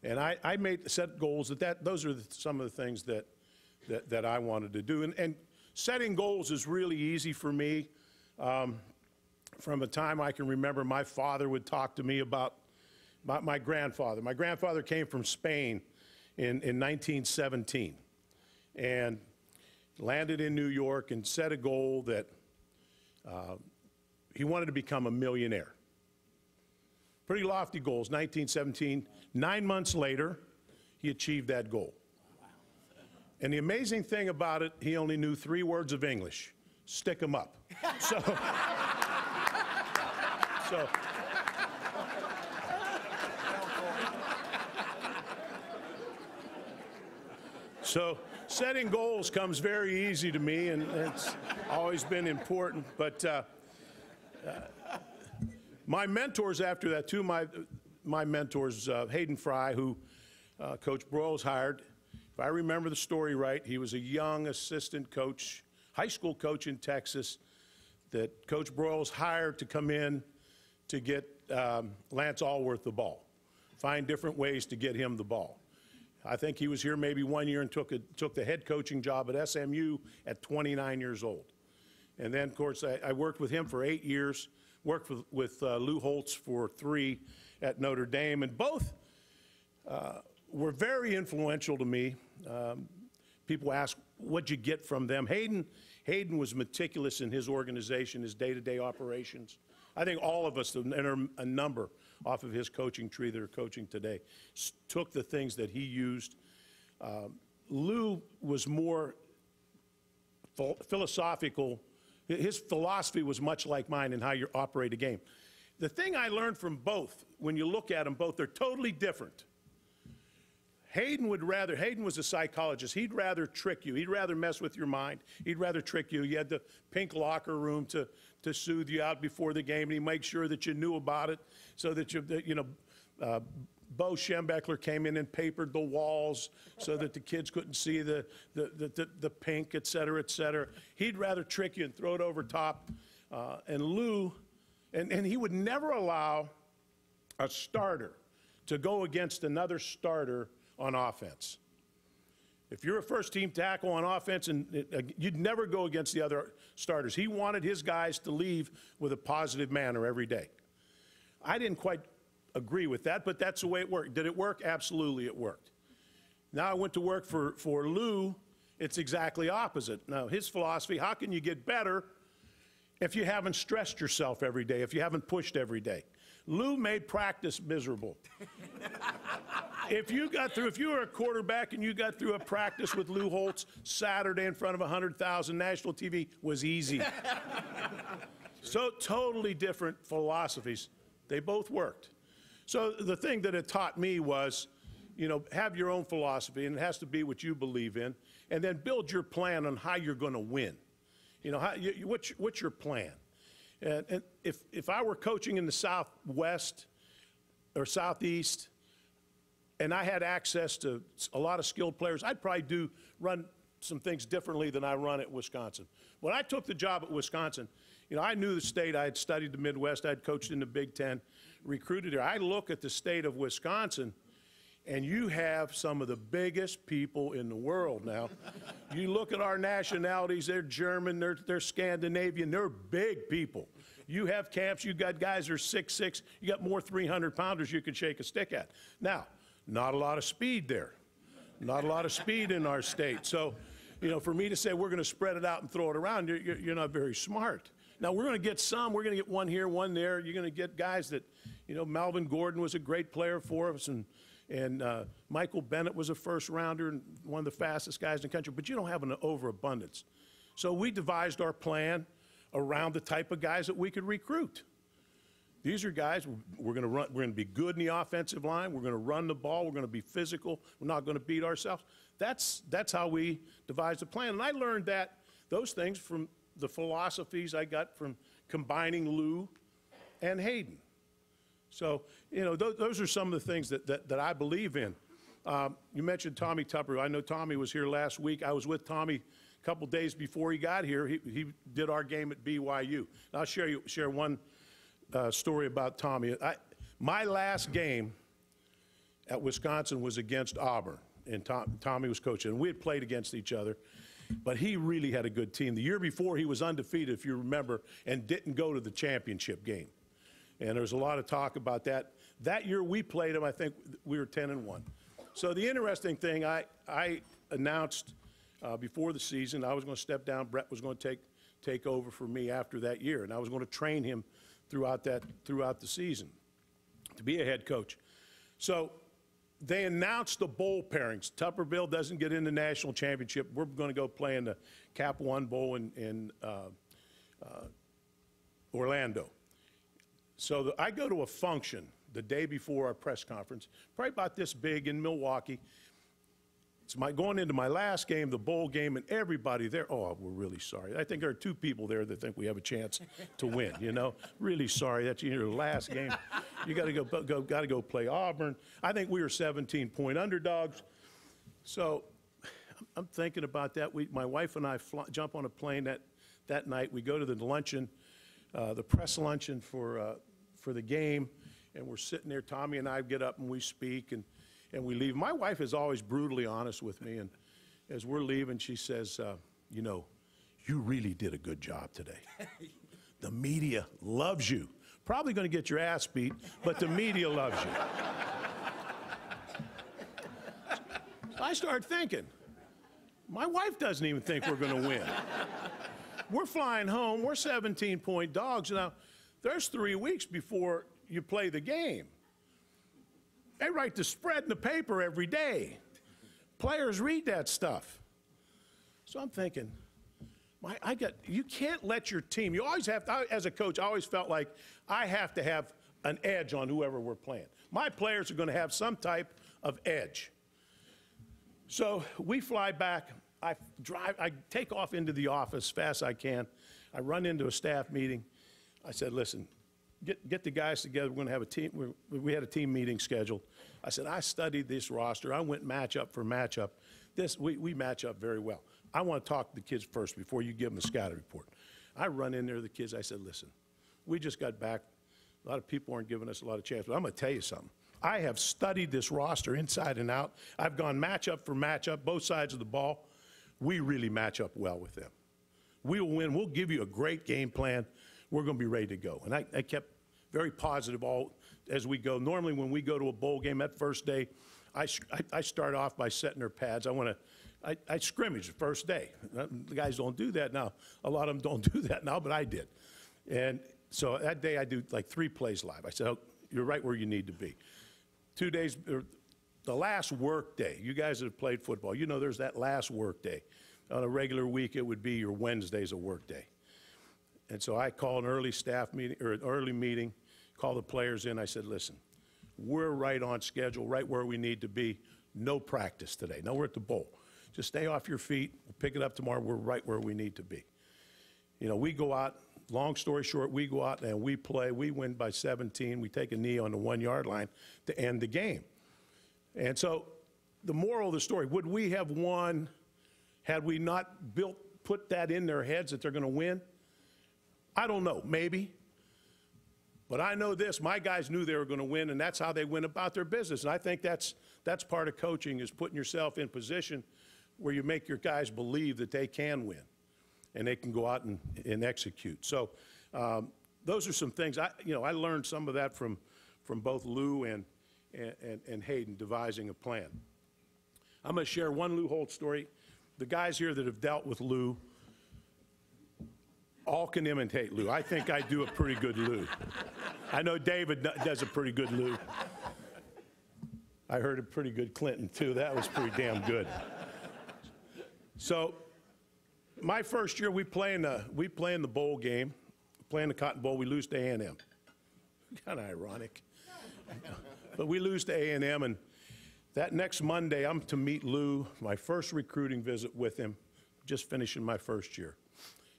And I set goals those are some of the things that I wanted to do. And setting goals is really easy for me. From a time I can remember, my father would talk to me about my grandfather. My grandfather came from Spain in 1917 and landed in New York and set a goal that he wanted to become a millionaire. Pretty lofty goals, 1917. 9 months later, he achieved that goal. And the amazing thing about it, he only knew 3 words of English. Stick 'em up. So, so setting goals comes very easy to me, and it's always been important. But my mentors after that, two of my mentors, Hayden Fry, who Coach Broyles hired. If I remember the story right, he was a young assistant coach, high school coach in Texas that Coach Broyles hired to come in to get Lance Allworth the ball, find different ways to get him the ball. I think he was here maybe 1 year and took the head coaching job at SMU at 29 years old. And then, of course, I worked with him for 8 years, worked with Lou Holtz for 3 at Notre Dame, and both were very influential to me. People ask, what'd you get from them? Hayden was meticulous in his organization, his day-to-day operations. I think all of us, and there are a number off of his coaching tree that are coaching today, took the things that he used. Lou was more philosophical. His philosophy was much like mine in how you operate a game. The thing I learned from both, when you look at them both, they're totally different. Hayden was a psychologist. He'd rather trick you. He'd rather mess with your mind. He'd rather trick you. You had the pink locker room to soothe you out before the game, and he'd make sure that you knew about it so that Bo Schembechler came in and papered the walls so that the kids couldn't see the pink, et cetera, et cetera. He'd rather trick you and throw it over top. And Lou, and he would never allow a starter to go against another starter on offense. If you're a first-team tackle on offense, and you'd never go against the other starters. He wanted his guys to leave with a positive manner every day. I didn't quite agree with that, but that's the way it worked. Did it work? Absolutely, it worked. Now I went to work for Lou. It's exactly opposite. Now, his philosophy, how can you get better if you haven't stressed yourself every day, if you haven't pushed every day? Lou made practice miserable. If you were a quarterback and you got through a practice with Lou Holtz Saturday in front of 100,000, national TV was easy. So totally different philosophies. They both worked. So the thing that it taught me was, have your own philosophy, and it has to be what you believe in, and then build your plan on how you're going to win. What's your plan? And if I were coaching in the Southwest or Southeast, and I had access to a lot of skilled players, I'd probably run some things differently than I run at Wisconsin. When I took the job at Wisconsin, I knew the state. I had studied the Midwest. I had coached in the Big Ten, recruited there. I look at the state of Wisconsin, and you have some of the biggest people in the world now. You look at our nationalities, they're German, they're Scandinavian, they're big people. You have camps, you got guys that are 6'6", you got more 300-pounders you can shake a stick at. Now, not a lot of speed there. Not a lot of speed in our state. So, for me to say we're going to spread it out and throw it around, you're not very smart. Now, we're going to get some. We're going to get one here, one there. You're going to get guys that, Melvin Gordon was a great player for us, and Michael Bennett was a first-rounder and one of the fastest guys in the country. But you don't have an overabundance. So we devised our plan around the type of guys that we could recruit. These are guys we're going to run. We're going to be good in the offensive line. We're going to run the ball. We're going to be physical. We're not going to beat ourselves. That's how we devised the plan. And I learned those things from the philosophies I got from combining Lou and Hayden. So, those are some of the things that I believe in. You mentioned Tommy Tupper. I know Tommy was here last week. I was with Tommy a couple days before he got here. He did our game at BYU. And I'll share one story about Tommy. My last game at Wisconsin was against Auburn, and Tommy was coaching. And we had played against each other, but he really had a good team. The year before, he was undefeated, if you remember, and didn't go to the championship game. And there was a lot of talk about that. That year we played him, I think we were 10-1. So the interesting thing, I announced before the season I was going to step down. Brett was going to take over for me after that year, and I was going to train him throughout the season to be a head coach. So they announced the bowl pairings. Tupperville doesn't get in the national championship. We're going to go play in the Cap One Bowl in Orlando. So I go to a function the day before our press conference, probably about this big in Milwaukee. It's going into my last game, the bowl game, and everybody there, oh, we're really sorry. I think there are 2 people there that think we have a chance to win, you know? Really sorry, that's your last game. You got to go play Auburn. I think we were 17-point underdogs. So I'm thinking about that. My wife and I jump on a plane that night. We go to the luncheon, the press luncheon for the game, and we're sitting there. Tommy and I get up and we speak, and we leave. My wife is always brutally honest with me, and as we're leaving, she says, you know, you really did a good job today. The media loves you. Probably going to get your ass beat, but the media loves you. So I start thinking, my wife doesn't even think we're going to win. We're flying home. We're 17-point dogs. Now, there's 3 weeks before you play the game. They write the spread in the paper every day. Players read that stuff. So I'm thinking, you can't let your team, you always have to, as a coach, I always felt like I have to have an edge on whoever we're playing. My players are going to have some type of edge. So we fly back. I take off into the office as fast as I can. I run into a staff meeting. I said, listen, get the guys together. We're going to have a team. We had a team meeting scheduled. I said, I studied this roster. I went matchup for matchup. We match up very well. I want to talk to the kids first before you give them a scouting report. I run in there to the kids. I said, listen, we just got back. A lot of people aren't giving us a lot of chance, but I'm going to tell you something. I have studied this roster inside and out. I've gone matchup for matchup, both sides of the ball. We really match up well with them. We'll win. We'll give you a great game plan. We're going to be ready to go. And I kept very positive all as we go. Normally when we go to a bowl game that first day, I start off by setting their pads. I scrimmage the first day. The guys don't do that now. A lot of them don't do that now, but I did. And so that day I do like 3 plays live. I said, oh, you're right where you need to be. 2 days, the last work day, you guys that have played football, you know there's that last work day. On a regular week, it would be your Wednesday's a work day. And so I called an early staff meeting, or an early meeting, called the players in. I said, listen, we're right on schedule, right where we need to be. No practice today. No, we're at the bowl. Just stay off your feet. We'll pick it up tomorrow. We're right where we need to be. You know, we go out, long story short, we go out and we play. We win by 17. We take a knee on the 1-yard line to end the game. And so the moral of the story, would we have won had we not put that in their heads that they're going to win? I don't know, maybe. But I know this, my guys knew they were going to win, and that's how they went about their business. And I think that's part of coaching, is putting yourself in position where you make your guys believe that they can win and they can go out and execute. So those are some things. I learned some of that from both Lou and Hayden devising a plan. I'm going to share one Lou Holtz story. The guys here that have dealt with Lou all can imitate Lou. I think I do a pretty good Lou. I know David does a pretty good Lou. I heard a pretty good Clinton, too. That was pretty damn good. So my first year, we play in the bowl game, playing the Cotton Bowl. We lose to A&M. Kind of ironic. But we lose to A&M, and that next Monday, I'm to meet Lou, my first recruiting visit with him, just finishing my first year.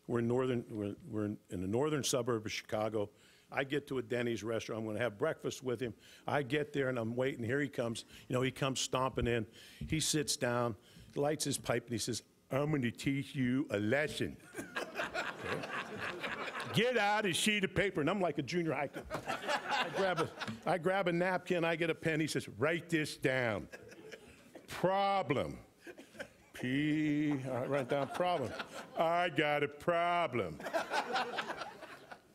We're in the northern suburb of Chicago. I get to a Denny's restaurant. I'm going to have breakfast with him. I get there, and I'm waiting. Here he comes. You know, he comes stomping in. He sits down, lights his pipe, and he says, I'm going to teach you a lesson. Okay. Get out a sheet of paper. And I'm like a junior high kid. I grab a napkin. I get a pen. He says, write this down. Problem. P. I write down problem. I got a problem.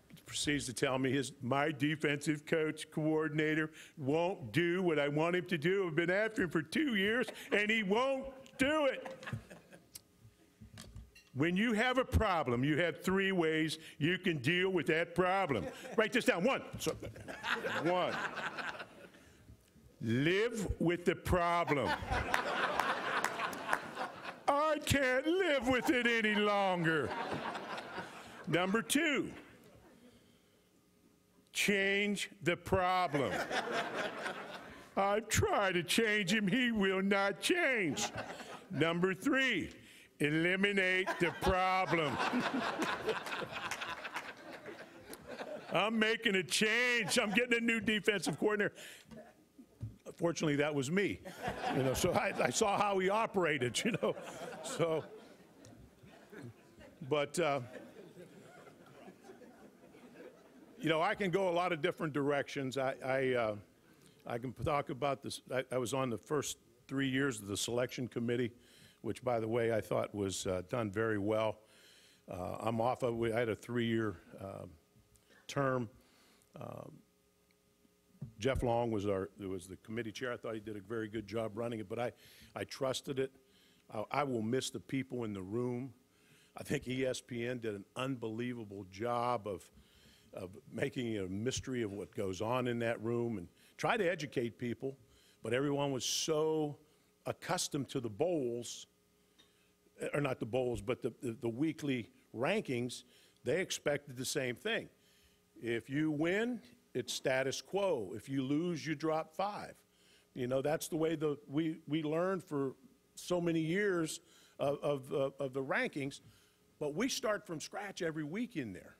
He proceeds to tell me my defensive coach coordinator won't do what I want him to do. I've been after him for 2 years, and he won't do it. When you have a problem, you have 3 ways you can deal with that problem. Write this down. 1. Live with the problem. I can't live with it any longer. Number 2, change the problem. I've tried to change him, he will not change. Number 3, eliminate the problem. I'm making a change. I'm getting a new defensive coordinator. Fortunately, that was me. So I saw how he operated, So, but, I can go a lot of different directions. I can talk about this. I was on the first 3 years of the selection committee, which, by the way, I thought was done very well. I'm off of it. I had a 3-year term. Jeff Long was the committee chair. I thought he did a very good job running it, but I trusted it. I will miss the people in the room. I think ESPN did an unbelievable job of making a mystery of what goes on in that room and try to educate people, but everyone was so accustomed to the bowls, or not the bowls, but the weekly rankings, they expected the same thing. If you win, it's status quo. If you lose, you drop 5. That's the way we learned for so many years of the rankings, but we start from scratch every week in there.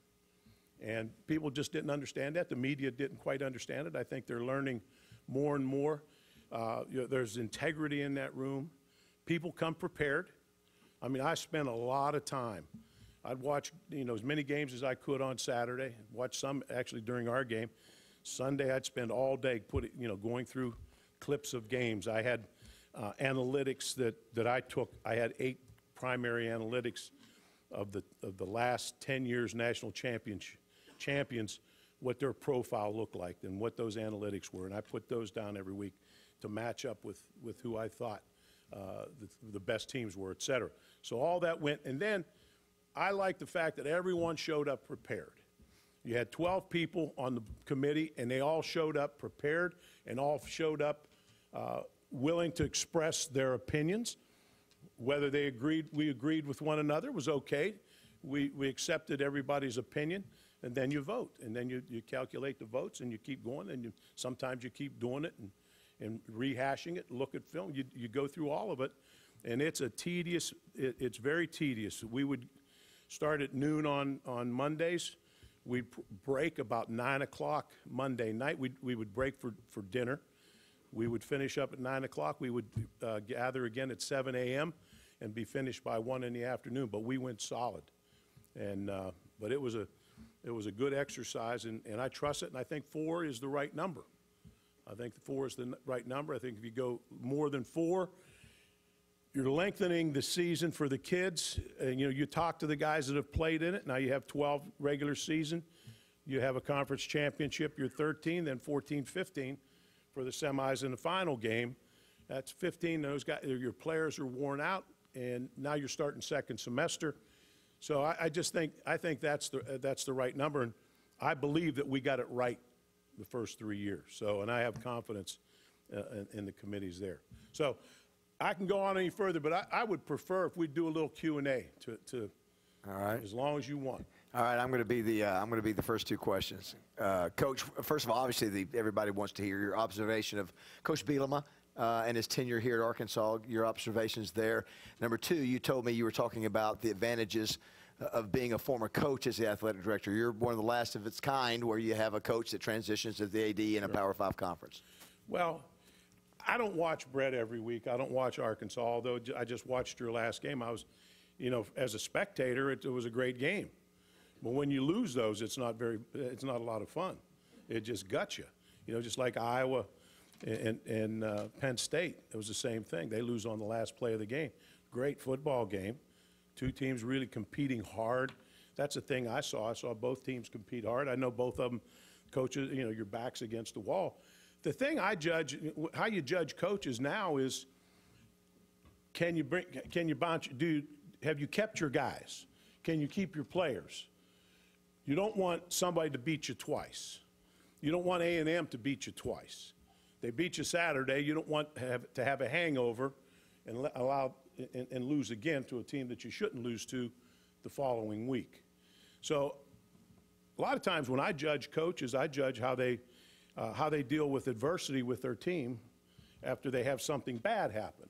And people just didn't understand that. The media didn't quite understand it. I think they're learning more and more. There's integrity in that room. People come prepared. I mean, I spent a lot of time. I'd watch, as many games as I could on Saturday. Watch some actually during our game. Sunday, I'd spend all day going through clips of games. I had analytics that I took. I had 8 primary analytics of the last 10 years national champions, what their profile looked like and what those analytics were. And I put those down every week to match up with who I thought the best teams were, et cetera. So all that went. And then I like the fact that everyone showed up prepared. You had 12 people on the committee, and they all showed up prepared and all showed up willing to express their opinions. Whether we agreed with one another was okay. We accepted everybody's opinion, and then you vote. And then you calculate the votes, and you keep going, and sometimes you keep doing it and rehashing it, look at film. You go through all of it, and it's it's very tedious. We would start at noon on Mondays. We'd break about 9 o'clock Monday night. We would break for dinner. We would finish up at 9 o'clock. We would gather again at 7 a.m. and be finished by 1 in the afternoon. But we went solid, but it was a good exercise, and I trust it. And I think 4 is the right number. I think 4 is the right number. I think if you go more than 4, you're lengthening the season for the kids. And, you talk to the guys that have played in it. Now you have 12 regular season. You have a conference championship. You're 13, then 14, 15 for the semis and the final game. That's 15. Those guys, your players are worn out, and now you're starting second semester. So I think that's the right number, and I believe that we got it right the first 3 years. So, and I have confidence in the committees there. So I can go on any further, but I would prefer if we do a little Q&A to all right, as long as you want. All right, I'm going to be the first 2 questions. Coach, first of all, obviously everybody wants to hear your observation of Coach Bielema and his tenure here at Arkansas, your observations there. Number 2, you told me you were talking about the advantages of being a former coach as the athletic director. You're one of the last of its kind where you have a coach that transitions to the AD in a Power 5 conference. Well, I don't watch Brett every week. I don't watch Arkansas, although I just watched your last game. I was, as a spectator, it was a great game. But when you lose those, it's not a lot of fun. It just guts you. Just like Iowa and Penn State, it was the same thing. They lose on the last play of the game. Great football game. 2 teams really competing hard. That's the thing I saw. I saw both teams compete hard. I know both of them, coaches, your back's against the wall. The thing how you judge coaches now is, have you kept your guys? Can you keep your players? You don't want somebody to beat you twice. You don't want A&M to beat you twice. They beat you Saturday. You don't want to have a hangover and and lose again to a team that you shouldn't lose to the following week. So a lot of times when I judge coaches, I judge how they deal with adversity with their team after they have something bad happen.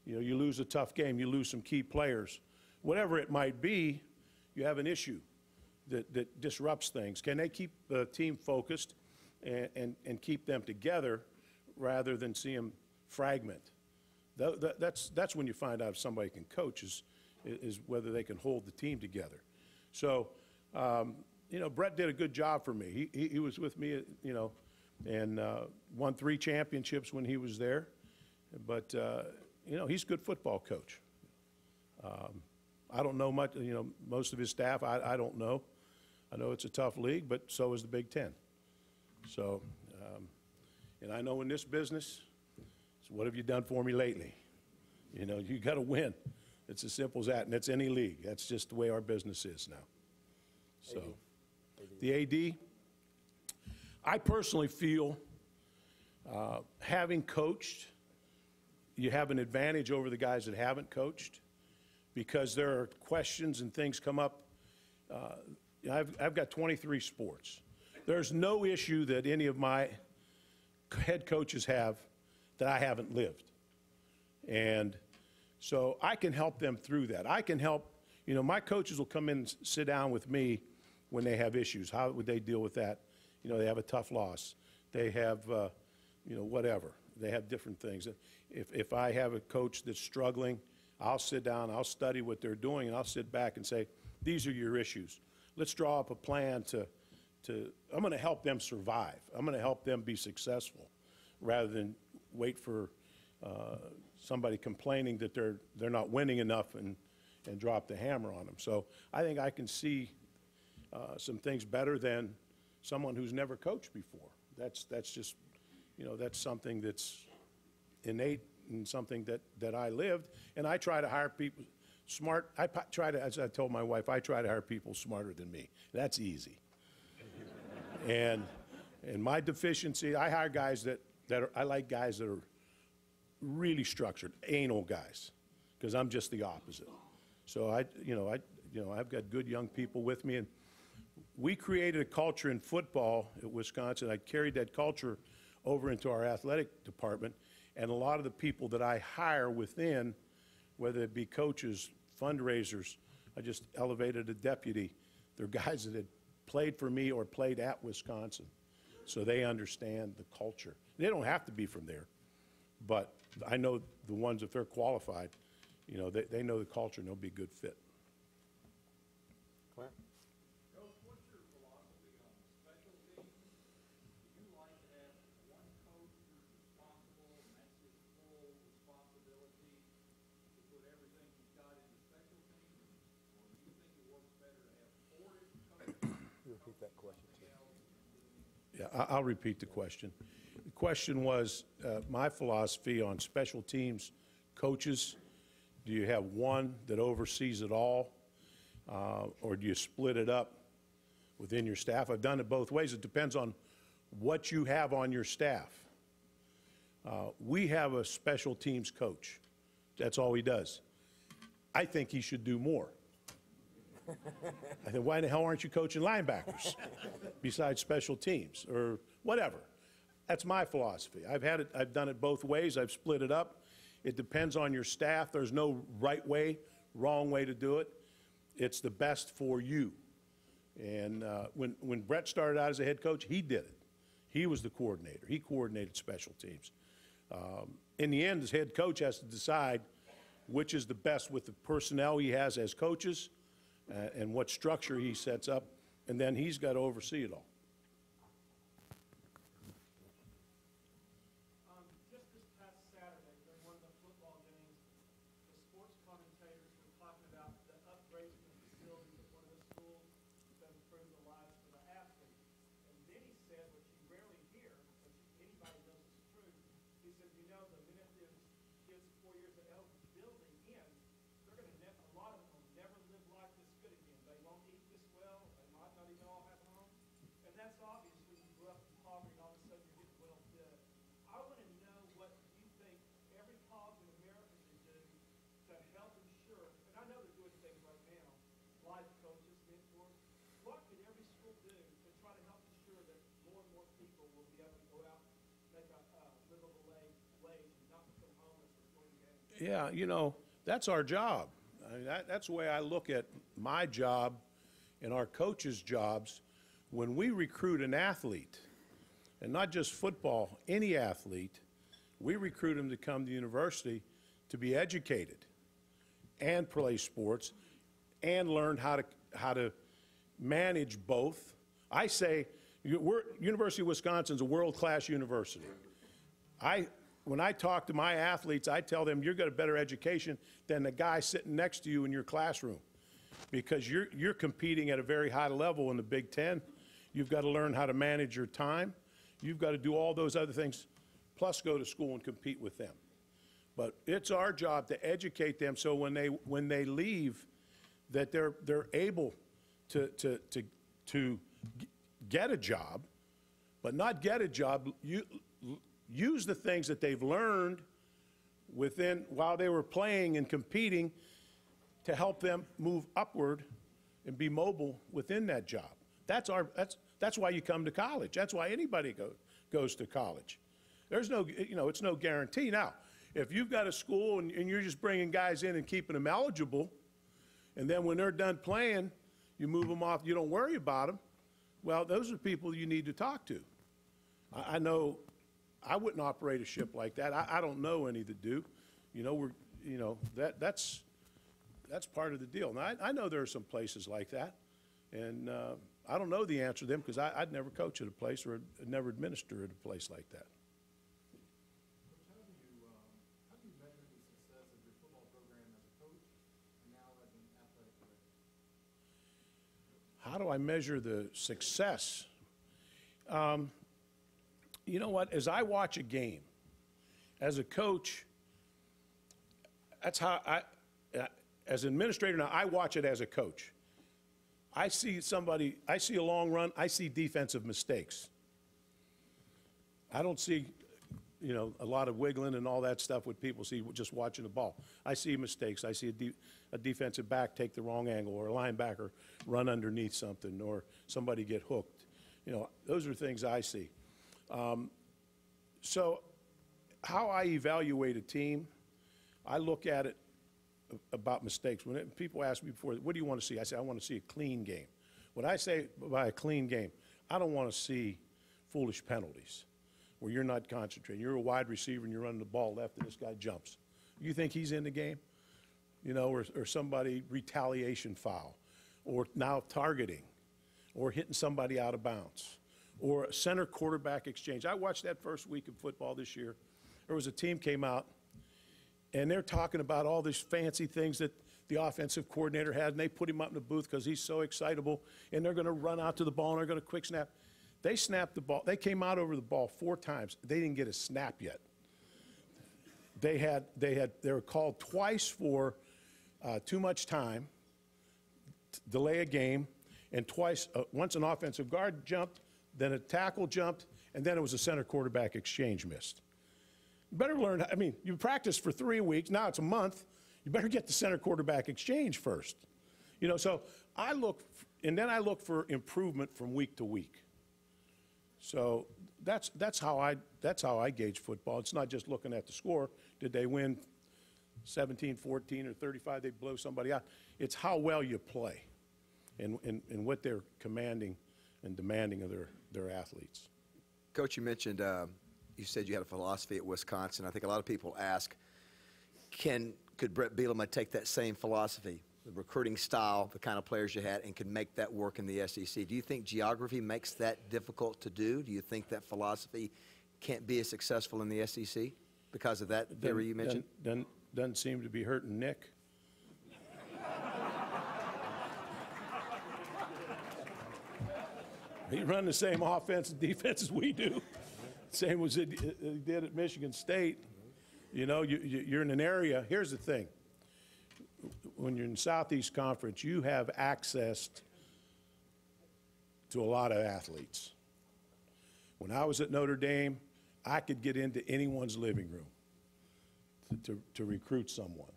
You know, you lose a tough game, you lose some key players. Whatever it might be, you have an issue that disrupts things. Can they keep the team focused and keep them together rather than see them fragment? That's when you find out if somebody can coach is whether they can hold the team together. So, you know, Brett did a good job for me. He was with me, you know, and won 3 championships when he was there. But, you know, he's a good football coach. I don't know much, you know, most of his staff, I don't know. I know it's a tough league, but so is the Big Ten. So, and I know in this business, so what have you done for me lately? You know, you got to win. It's as simple as that, and it's any league. That's just the way our business is now. So, the AD, I personally feel having coached, you have an advantage over the guys that haven't coached because there are questions and things come up. I've got 23 sports. There's no issue that any of my head coaches have that I haven't lived. And so I can help them through that. I can help, you know, my coaches will come in and sit down with me when they have issues. How would they deal with that? You know, they have a tough loss. They have, you know, whatever. They have different things. If I have a coach that's struggling, I'll sit down, I'll study what they're doing, and I'll sit back and say, these are your issues. Let's draw up a plan I'm going to help them survive. I'm going to help them be successful rather than wait for somebody complaining that they're not winning enough and drop the hammer on them. So I think I can see some things better than someone who's never coached before. That's just, you know, that's something that's innate and something that I lived. And I try to hire people smart. As I told my wife, I try to hire people smarter than me. That's easy. And my deficiency, I hire guys I like guys that are really structured, anal guys, because I'm just the opposite. So I've got good young people with me, and we created a culture in football at Wisconsin. I carried that culture over into our athletic department, and a lot of the people that I hire within, whether it be coaches, fundraisers, I just elevated a deputy. They're guys that had played for me or played at Wisconsin, so they understand the culture. They don't have to be from there, but I know the ones, if they're qualified, you know, they know the culture and they'll be a good fit. Clint? Coach, what's your philosophy on special teams? Do you like to have one coach who's responsible, and that's his full responsibility to put everything he's got into special teams? Or do you think it works better to have 4 different coaches? You repeat that question, too. Yeah, I'll repeat the question. The question was my philosophy on special teams coaches. Do you have one that oversees it all, or do you split it up within your staff? I've done it both ways. It depends on what you have on your staff. We have a special teams coach. That's all he does. I think he should do more. I think, why the hell aren't you coaching linebackers besides special teams or whatever? That's my philosophy. I've done it both ways. I've split it up. It depends on your staff. There's no right way, wrong way to do it. It's the best for you. And when Brett started out as a head coach, he did it. He was the coordinator. He coordinated special teams. In the end, his head coach has to decide which is the best with the personnel he has as coaches and what structure he sets up, and then he's got to oversee it all. Just this past Saturday, during one of the football games, the sports commentators were talking about the upgrades to the facilities at one of the schools that improve the lives for the athletes. And then he said, which you rarely hear, but anybody knows it's true, he said, you know, the minute the kids 4 years of eligibility in, they're going to a lot of them will never live life this good again. They won't eat this well. They might not even all have a home. And Yeah, you know, that's our job. I mean, that's the way I look at my job and our coaches' jobs. When we recruit an athlete, and not just football, any athlete, we recruit them to come to university to be educated and play sports and learn how to manage both. I say, University of Wisconsin's a world-class university. When I talk to my athletes, I tell them you're got a better education than the guy sitting next to you in your classroom, because you're competing at a very high level in the Big Ten. You've got to learn how to manage your time. You've got to do all those other things, plus go to school and compete with them. But it's our job to educate them so when they leave, that they're able to get a job, but not get a job. Use the things that they've learned while they were playing and competing to help them move upward and be mobile within that job. That's why you come to college. That's why anybody goes to college. There's no, it's no guarantee. Now, if you've got a school and you're just bringing guys in and keeping them eligible, and then when they're done playing, you move them off, you don't worry about them, well, those are people you need to talk to. I know I wouldn't operate a ship like that. I don't know any that do. That's part of the deal. Now, I know there are some places like that, and I don't know the answer to them because I'd never coach at a place or I'd never administer at a place like that. How do you measure the success of your football program as a coach and now as an athletic director? How do I measure the success? You know what? As I watch a game, as a coach, that's how as an administrator now, I watch it as a coach. I see a long run, I see defensive mistakes. I don't see, a lot of wiggling and all that stuff what people see just watching the ball. I see mistakes. I see a defensive back take the wrong angle, or a linebacker run underneath something, or somebody get hooked. Those are things I see. So how I evaluate a team, I look at it about mistakes. When people ask me before, what do you want to see? I say, I want to see a clean game. When I say by a clean game, I don't want to see foolish penalties where you're not concentrating. You're a wide receiver and you're running the ball left and this guy jumps. You think he's in the game? Or somebody retaliation foul, or now targeting, or hitting somebody out of bounds, or a center quarterback exchange. I watched that first week of football this year. There was a team came out, and they're talking about all these fancy things that the offensive coordinator had, and they put him up in the booth because he's so excitable, and they're going to run out to the ball, and they're going to quick snap. They snapped the ball. They came out over the ball 4 times. They didn't get a snap yet. They were called twice for too much time, delay a game, and twice, once an offensive guard jumped, then a tackle jumped, and then it was a center quarterback exchange missed. You better learn, you practiced for 3 weeks, now it's a month, you better get the center quarterback exchange first. So I look for improvement from week to week. So that's how I gauge football. It's not just looking at the score. Did they win 17-14 or 35? They blow somebody out. It's how well you play and what they're commanding and demanding of their athletes. Coach, you mentioned, you said you had a philosophy at Wisconsin. I think a lot of people ask, could Brett Bielema take that same philosophy, the recruiting style, the kind of players you had, and could make that work in the SEC? Do you think geography makes that difficult to do? Do you think that philosophy can't be as successful in the SEC because of that theory you mentioned? Doesn't seem to be hurting Nick. He run the same offense and defense as we do. Same as he did at Michigan State. You're in an area. Here's the thing. When you're in the Southeast Conference, you have access to a lot of athletes. When I was at Notre Dame, I could get into anyone's living room to recruit someone.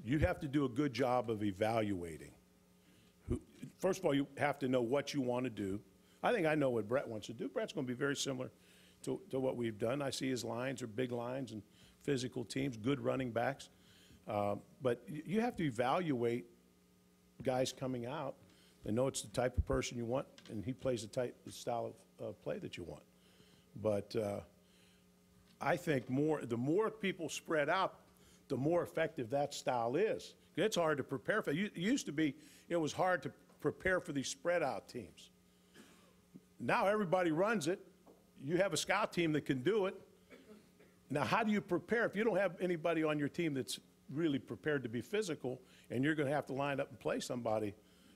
You have to do a good job of evaluating. First of all, you have to know what you want to do. I think I know what Brett wants to do. Brett's going to be very similar to what we've done. I see his lines are big lines and physical teams, good running backs. But you have to evaluate guys coming out and know it's the type of person you want, and he plays the style of play that you want. But I think the more people spread out, the more effective that style is. It's hard to prepare for. It used to be, it was hard to prepare for these spread out teams. Now everybody runs it. You have a scout team that can do it. Now, how do you prepare if you don't have anybody on your team that's really prepared to be physical, and you're going to have to line up and play somebody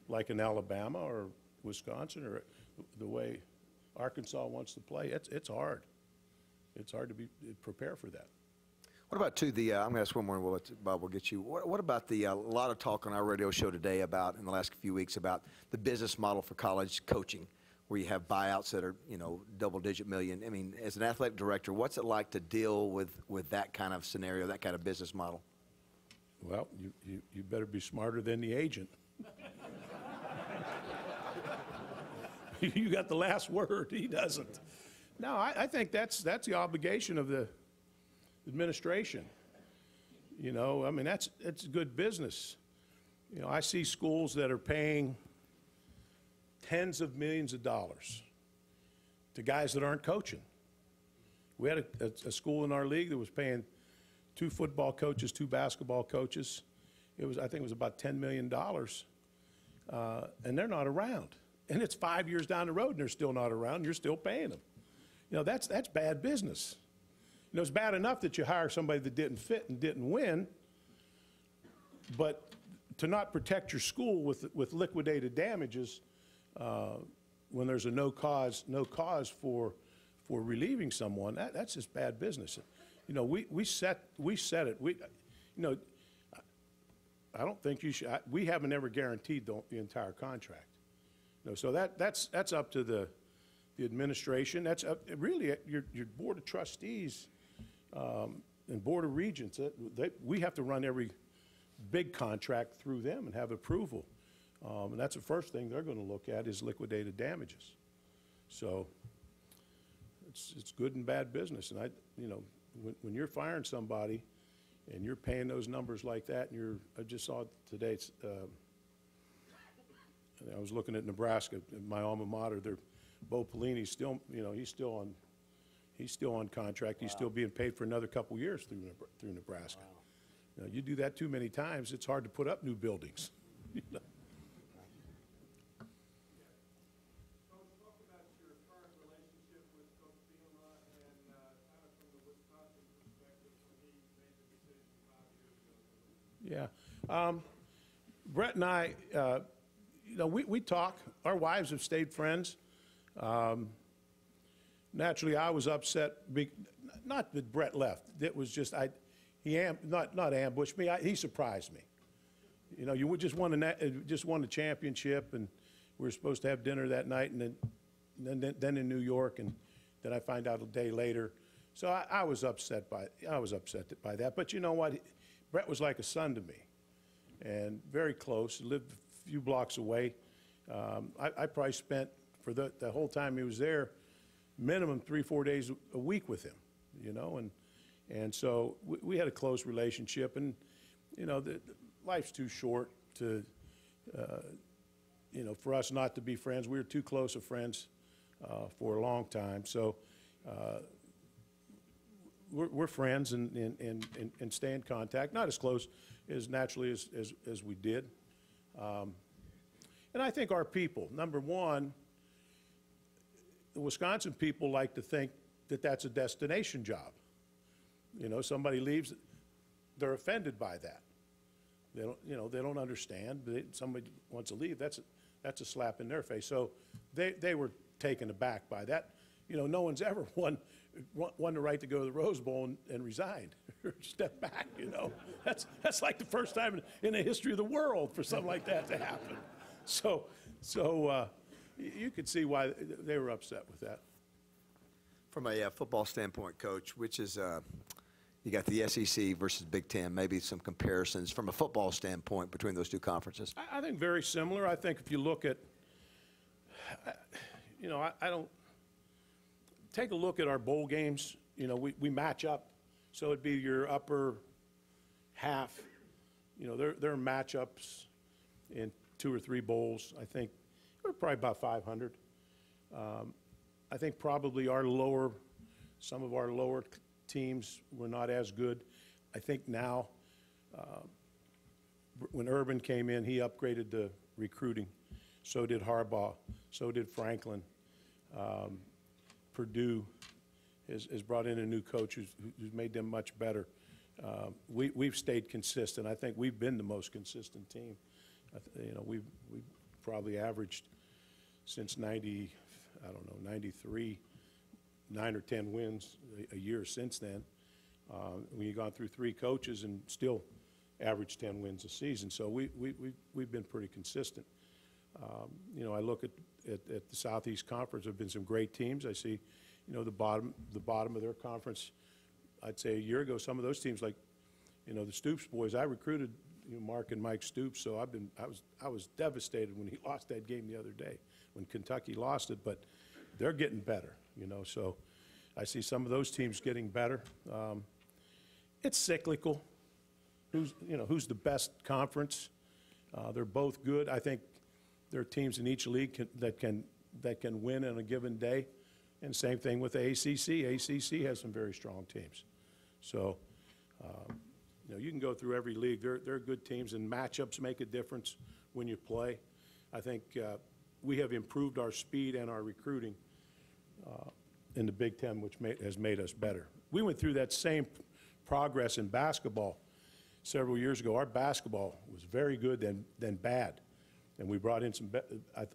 like in Alabama or Wisconsin or the way Arkansas wants to play? It's hard. It's hard to prepare for that. What about, too, I'm going to ask one more, and Bob will get you. What about a lot of talk on our radio show today about, in the last few weeks, about the business model for college coaching, where you have buyouts that are, double-digit million. I mean, as an athletic director, what's it like to deal with that kind of scenario, that kind of business model? Well, you better be smarter than the agent. You got the last word. He doesn't. No, I think that's the obligation of the administration. I mean, it's good business. I see schools that are paying tens of millions of dollars to guys that aren't coaching. We had a school in our league that was paying 2 football coaches, 2 basketball coaches. I think it was about $10 million, and they're not around. And it's 5 years down the road, and they're still not around, and you're still paying them. That's bad business. It's bad enough that you hire somebody that didn't fit and didn't win, but to not protect your school with liquidated damages when there's a no cause for relieving someone, that's just bad business. We set it. I don't think you should. We haven't ever guaranteed the entire contract. So that's up to the administration. That's up, really your board of trustees and board of regents. We have to run every big contract through them and have approval. And that's the first thing they're going to look at is liquidated damages. So it's good and bad business. And when you're firing somebody and you're paying those numbers like that, and I just saw it today. I was looking at Nebraska, my alma mater. Bo Pelini's still, he's still on contract. He's still being paid for another couple years through Nebraska. Wow. You do that too many times, it's hard to put up new buildings. Yeah. Brett and I, we talk. Our wives have stayed friends. Naturally, I was upset. Not that Brett left. It was just he not ambushed me. He surprised me. You just won the championship, and we were supposed to have dinner that night, and then in New York, and then I find out a day later. So I was upset by that. But you know what? Brett was like a son to me, and very close. Lived a few blocks away. I probably spent for the whole time he was there, minimum 3-4 days a week with him, and so we had a close relationship. And life's too short to for us not to be friends. We were too close of friends for a long time. So we're friends and stay in contact. Not as close as naturally as we did. And I think our people, number one, the Wisconsin people like to think that that's a destination job. Somebody leaves, they're offended by that. They don't understand. Somebody wants to leave, that's a slap in their face. So they were taken aback by that. No one's ever won the right to go to the Rose Bowl and resigned or step back. That's like the first time in the history of the world for something like that to happen. So you could see why they were upset with that. From a football standpoint, Coach, which is you got the SEC versus Big Ten, maybe some comparisons from a football standpoint between those two conferences. I think very similar. I think if you look at, I don't take a look at our bowl games. We match up So it'd be your upper half. You know, there are matchups in 2 or 3 bowls. I think we're probably about 500. I think probably some of our lower teams were not as good. I think now, when Urban came in, he upgraded the recruiting. So did Harbaugh. So did Franklin. Purdue has brought in a new coach who's made them much better. We've stayed consistent. I think we've been the most consistent team. You know, we've probably averaged since 93, 9 or 10 wins a year since then. We've gone through 3 coaches and still average 10 wins a season. So we've been pretty consistent. You know, I look at the Southeast Conference. There have been some great teams. I see, you know, the bottom of their conference. I'd say a year ago, some of those teams, like, you know, the Stoops boys. I recruited, you know, Mark and Mike Stoops. So I was devastated when he lost that game the other day, when Kentucky lost it. But they're getting better, you know. So I see some of those teams getting better. It's cyclical. Who's the best conference? They're both good. I think there are teams in each league that can win on a given day. And same thing with the ACC. ACC has some very strong teams. So, you know, you can go through every league. They're good teams, and matchups make a difference when you play. I think we have improved our speed and our recruiting in the Big Ten, which has made us better. We went through that same progress in basketball several years ago. Our basketball was very good than bad. And we brought in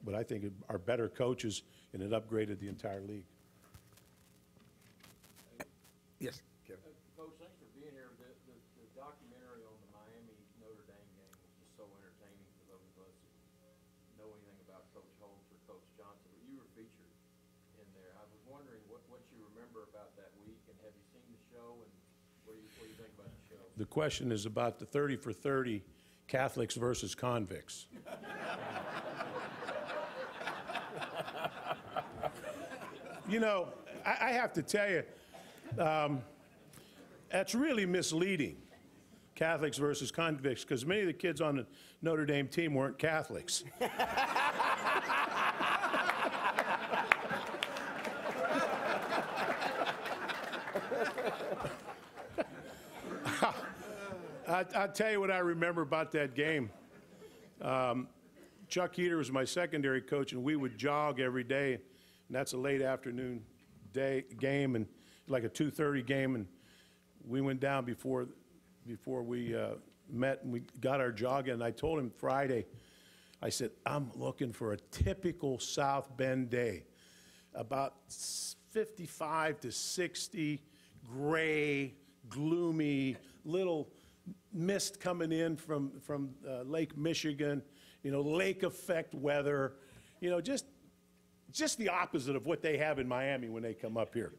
what I think are better coaches, and it upgraded the entire league. Yes, Kevin. Coach, thanks for being here. The documentary on the Miami Notre Dame game was just so entertaining for those of us who know anything about Coach Holmes or Coach Johnson. But you were featured in there. I was wondering what you remember about that week, and have you seen the show, and what do you think about the show? The question is about the 30 for 30 Catholics versus convicts. You know, I have to tell you, that's really misleading, Catholics versus convicts, because many of the kids on the Notre Dame team weren't Catholics. I'll tell you what I remember about that game. Chuck Heater was my secondary coach, and we would jog every day, and that's a late afternoon game, and like a 2:30 game, and we went down before we met, and we got our jog in. And I told him Friday, I said, I'm looking for a typical South Bend day, about 55 to 60, gray, gloomy, little mist coming in from Lake Michigan, you know, lake effect weather, you know, just the opposite of what they have in Miami when they come up here.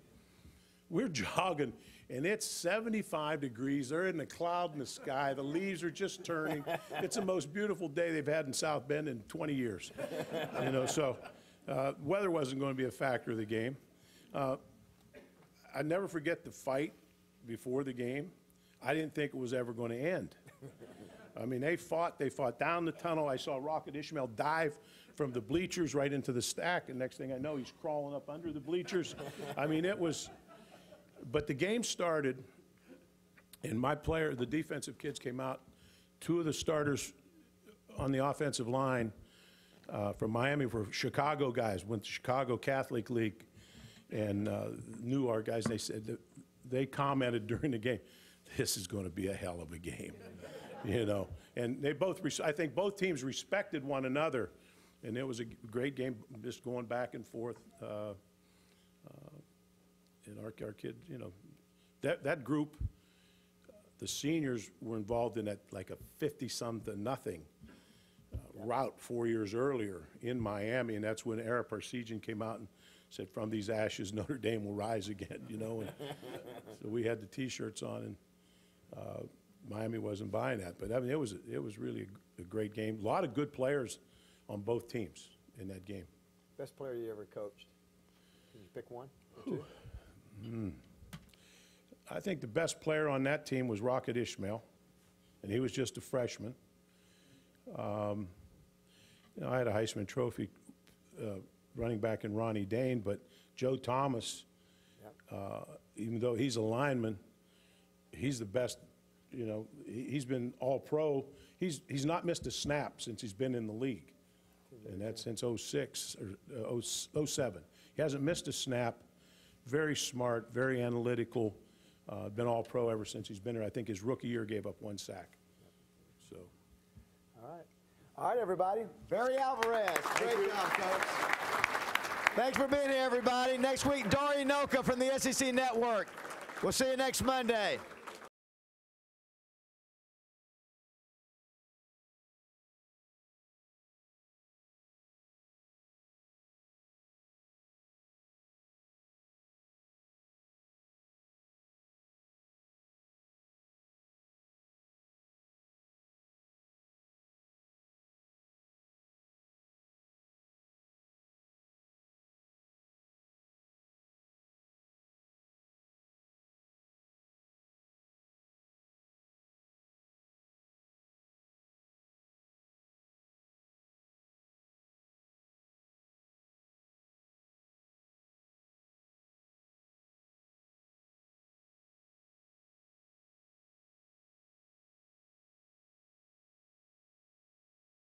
We're jogging, and it's 75 degrees. They're in the cloud in the sky. The leaves are just turning. It's the most beautiful day they've had in South Bend in 20 years. You know, so weather wasn't going to be a factor of the game. I never forget the fight before the game. I didn't think it was ever going to end. I mean, they fought down the tunnel. I saw Rocket Ishmael dive from the bleachers right into the stack, and next thing I know, he's crawling up under the bleachers. I mean, it was, but the game started, and the defensive kids came out. 2 of the starters on the offensive line from Miami were Chicago guys, went to Chicago Catholic League, and knew our guys, and they said, they commented during the game, this is going to be a hell of a game, you know. And they I think both teams respected one another, and it was a great game, just going back and forth. And our kid, you know, that group, the seniors were involved in that, like a 50-something route 4 years earlier in Miami, and that's when Ara Parseghian came out and said, from these ashes, Notre Dame will rise again, you know. And so we had the T-shirts on, and Miami wasn't buying that. But, I mean, it was really a great game. A lot of good players on both teams in that game. Best player you ever coached? Can you pick one or two? I think the best player on that team was Rocket Ishmael, and he was just a freshman. You know, I had a Heisman Trophy running back in Ronnie Dane, but Joe Thomas, even though he's a lineman, he's the best. You know, he's been all-pro. He's not missed a snap since he's been in the league, and that's since 06 or 07. He hasn't missed a snap. Very smart, very analytical. Been all-pro ever since he's been here. I think his rookie year gave up 1 sack. So. All right. All right, everybody. Barry Alvarez. Great job, folks. Thanks for being here, everybody. Next week, Dory Noka from the SEC Network. We'll see you next Monday.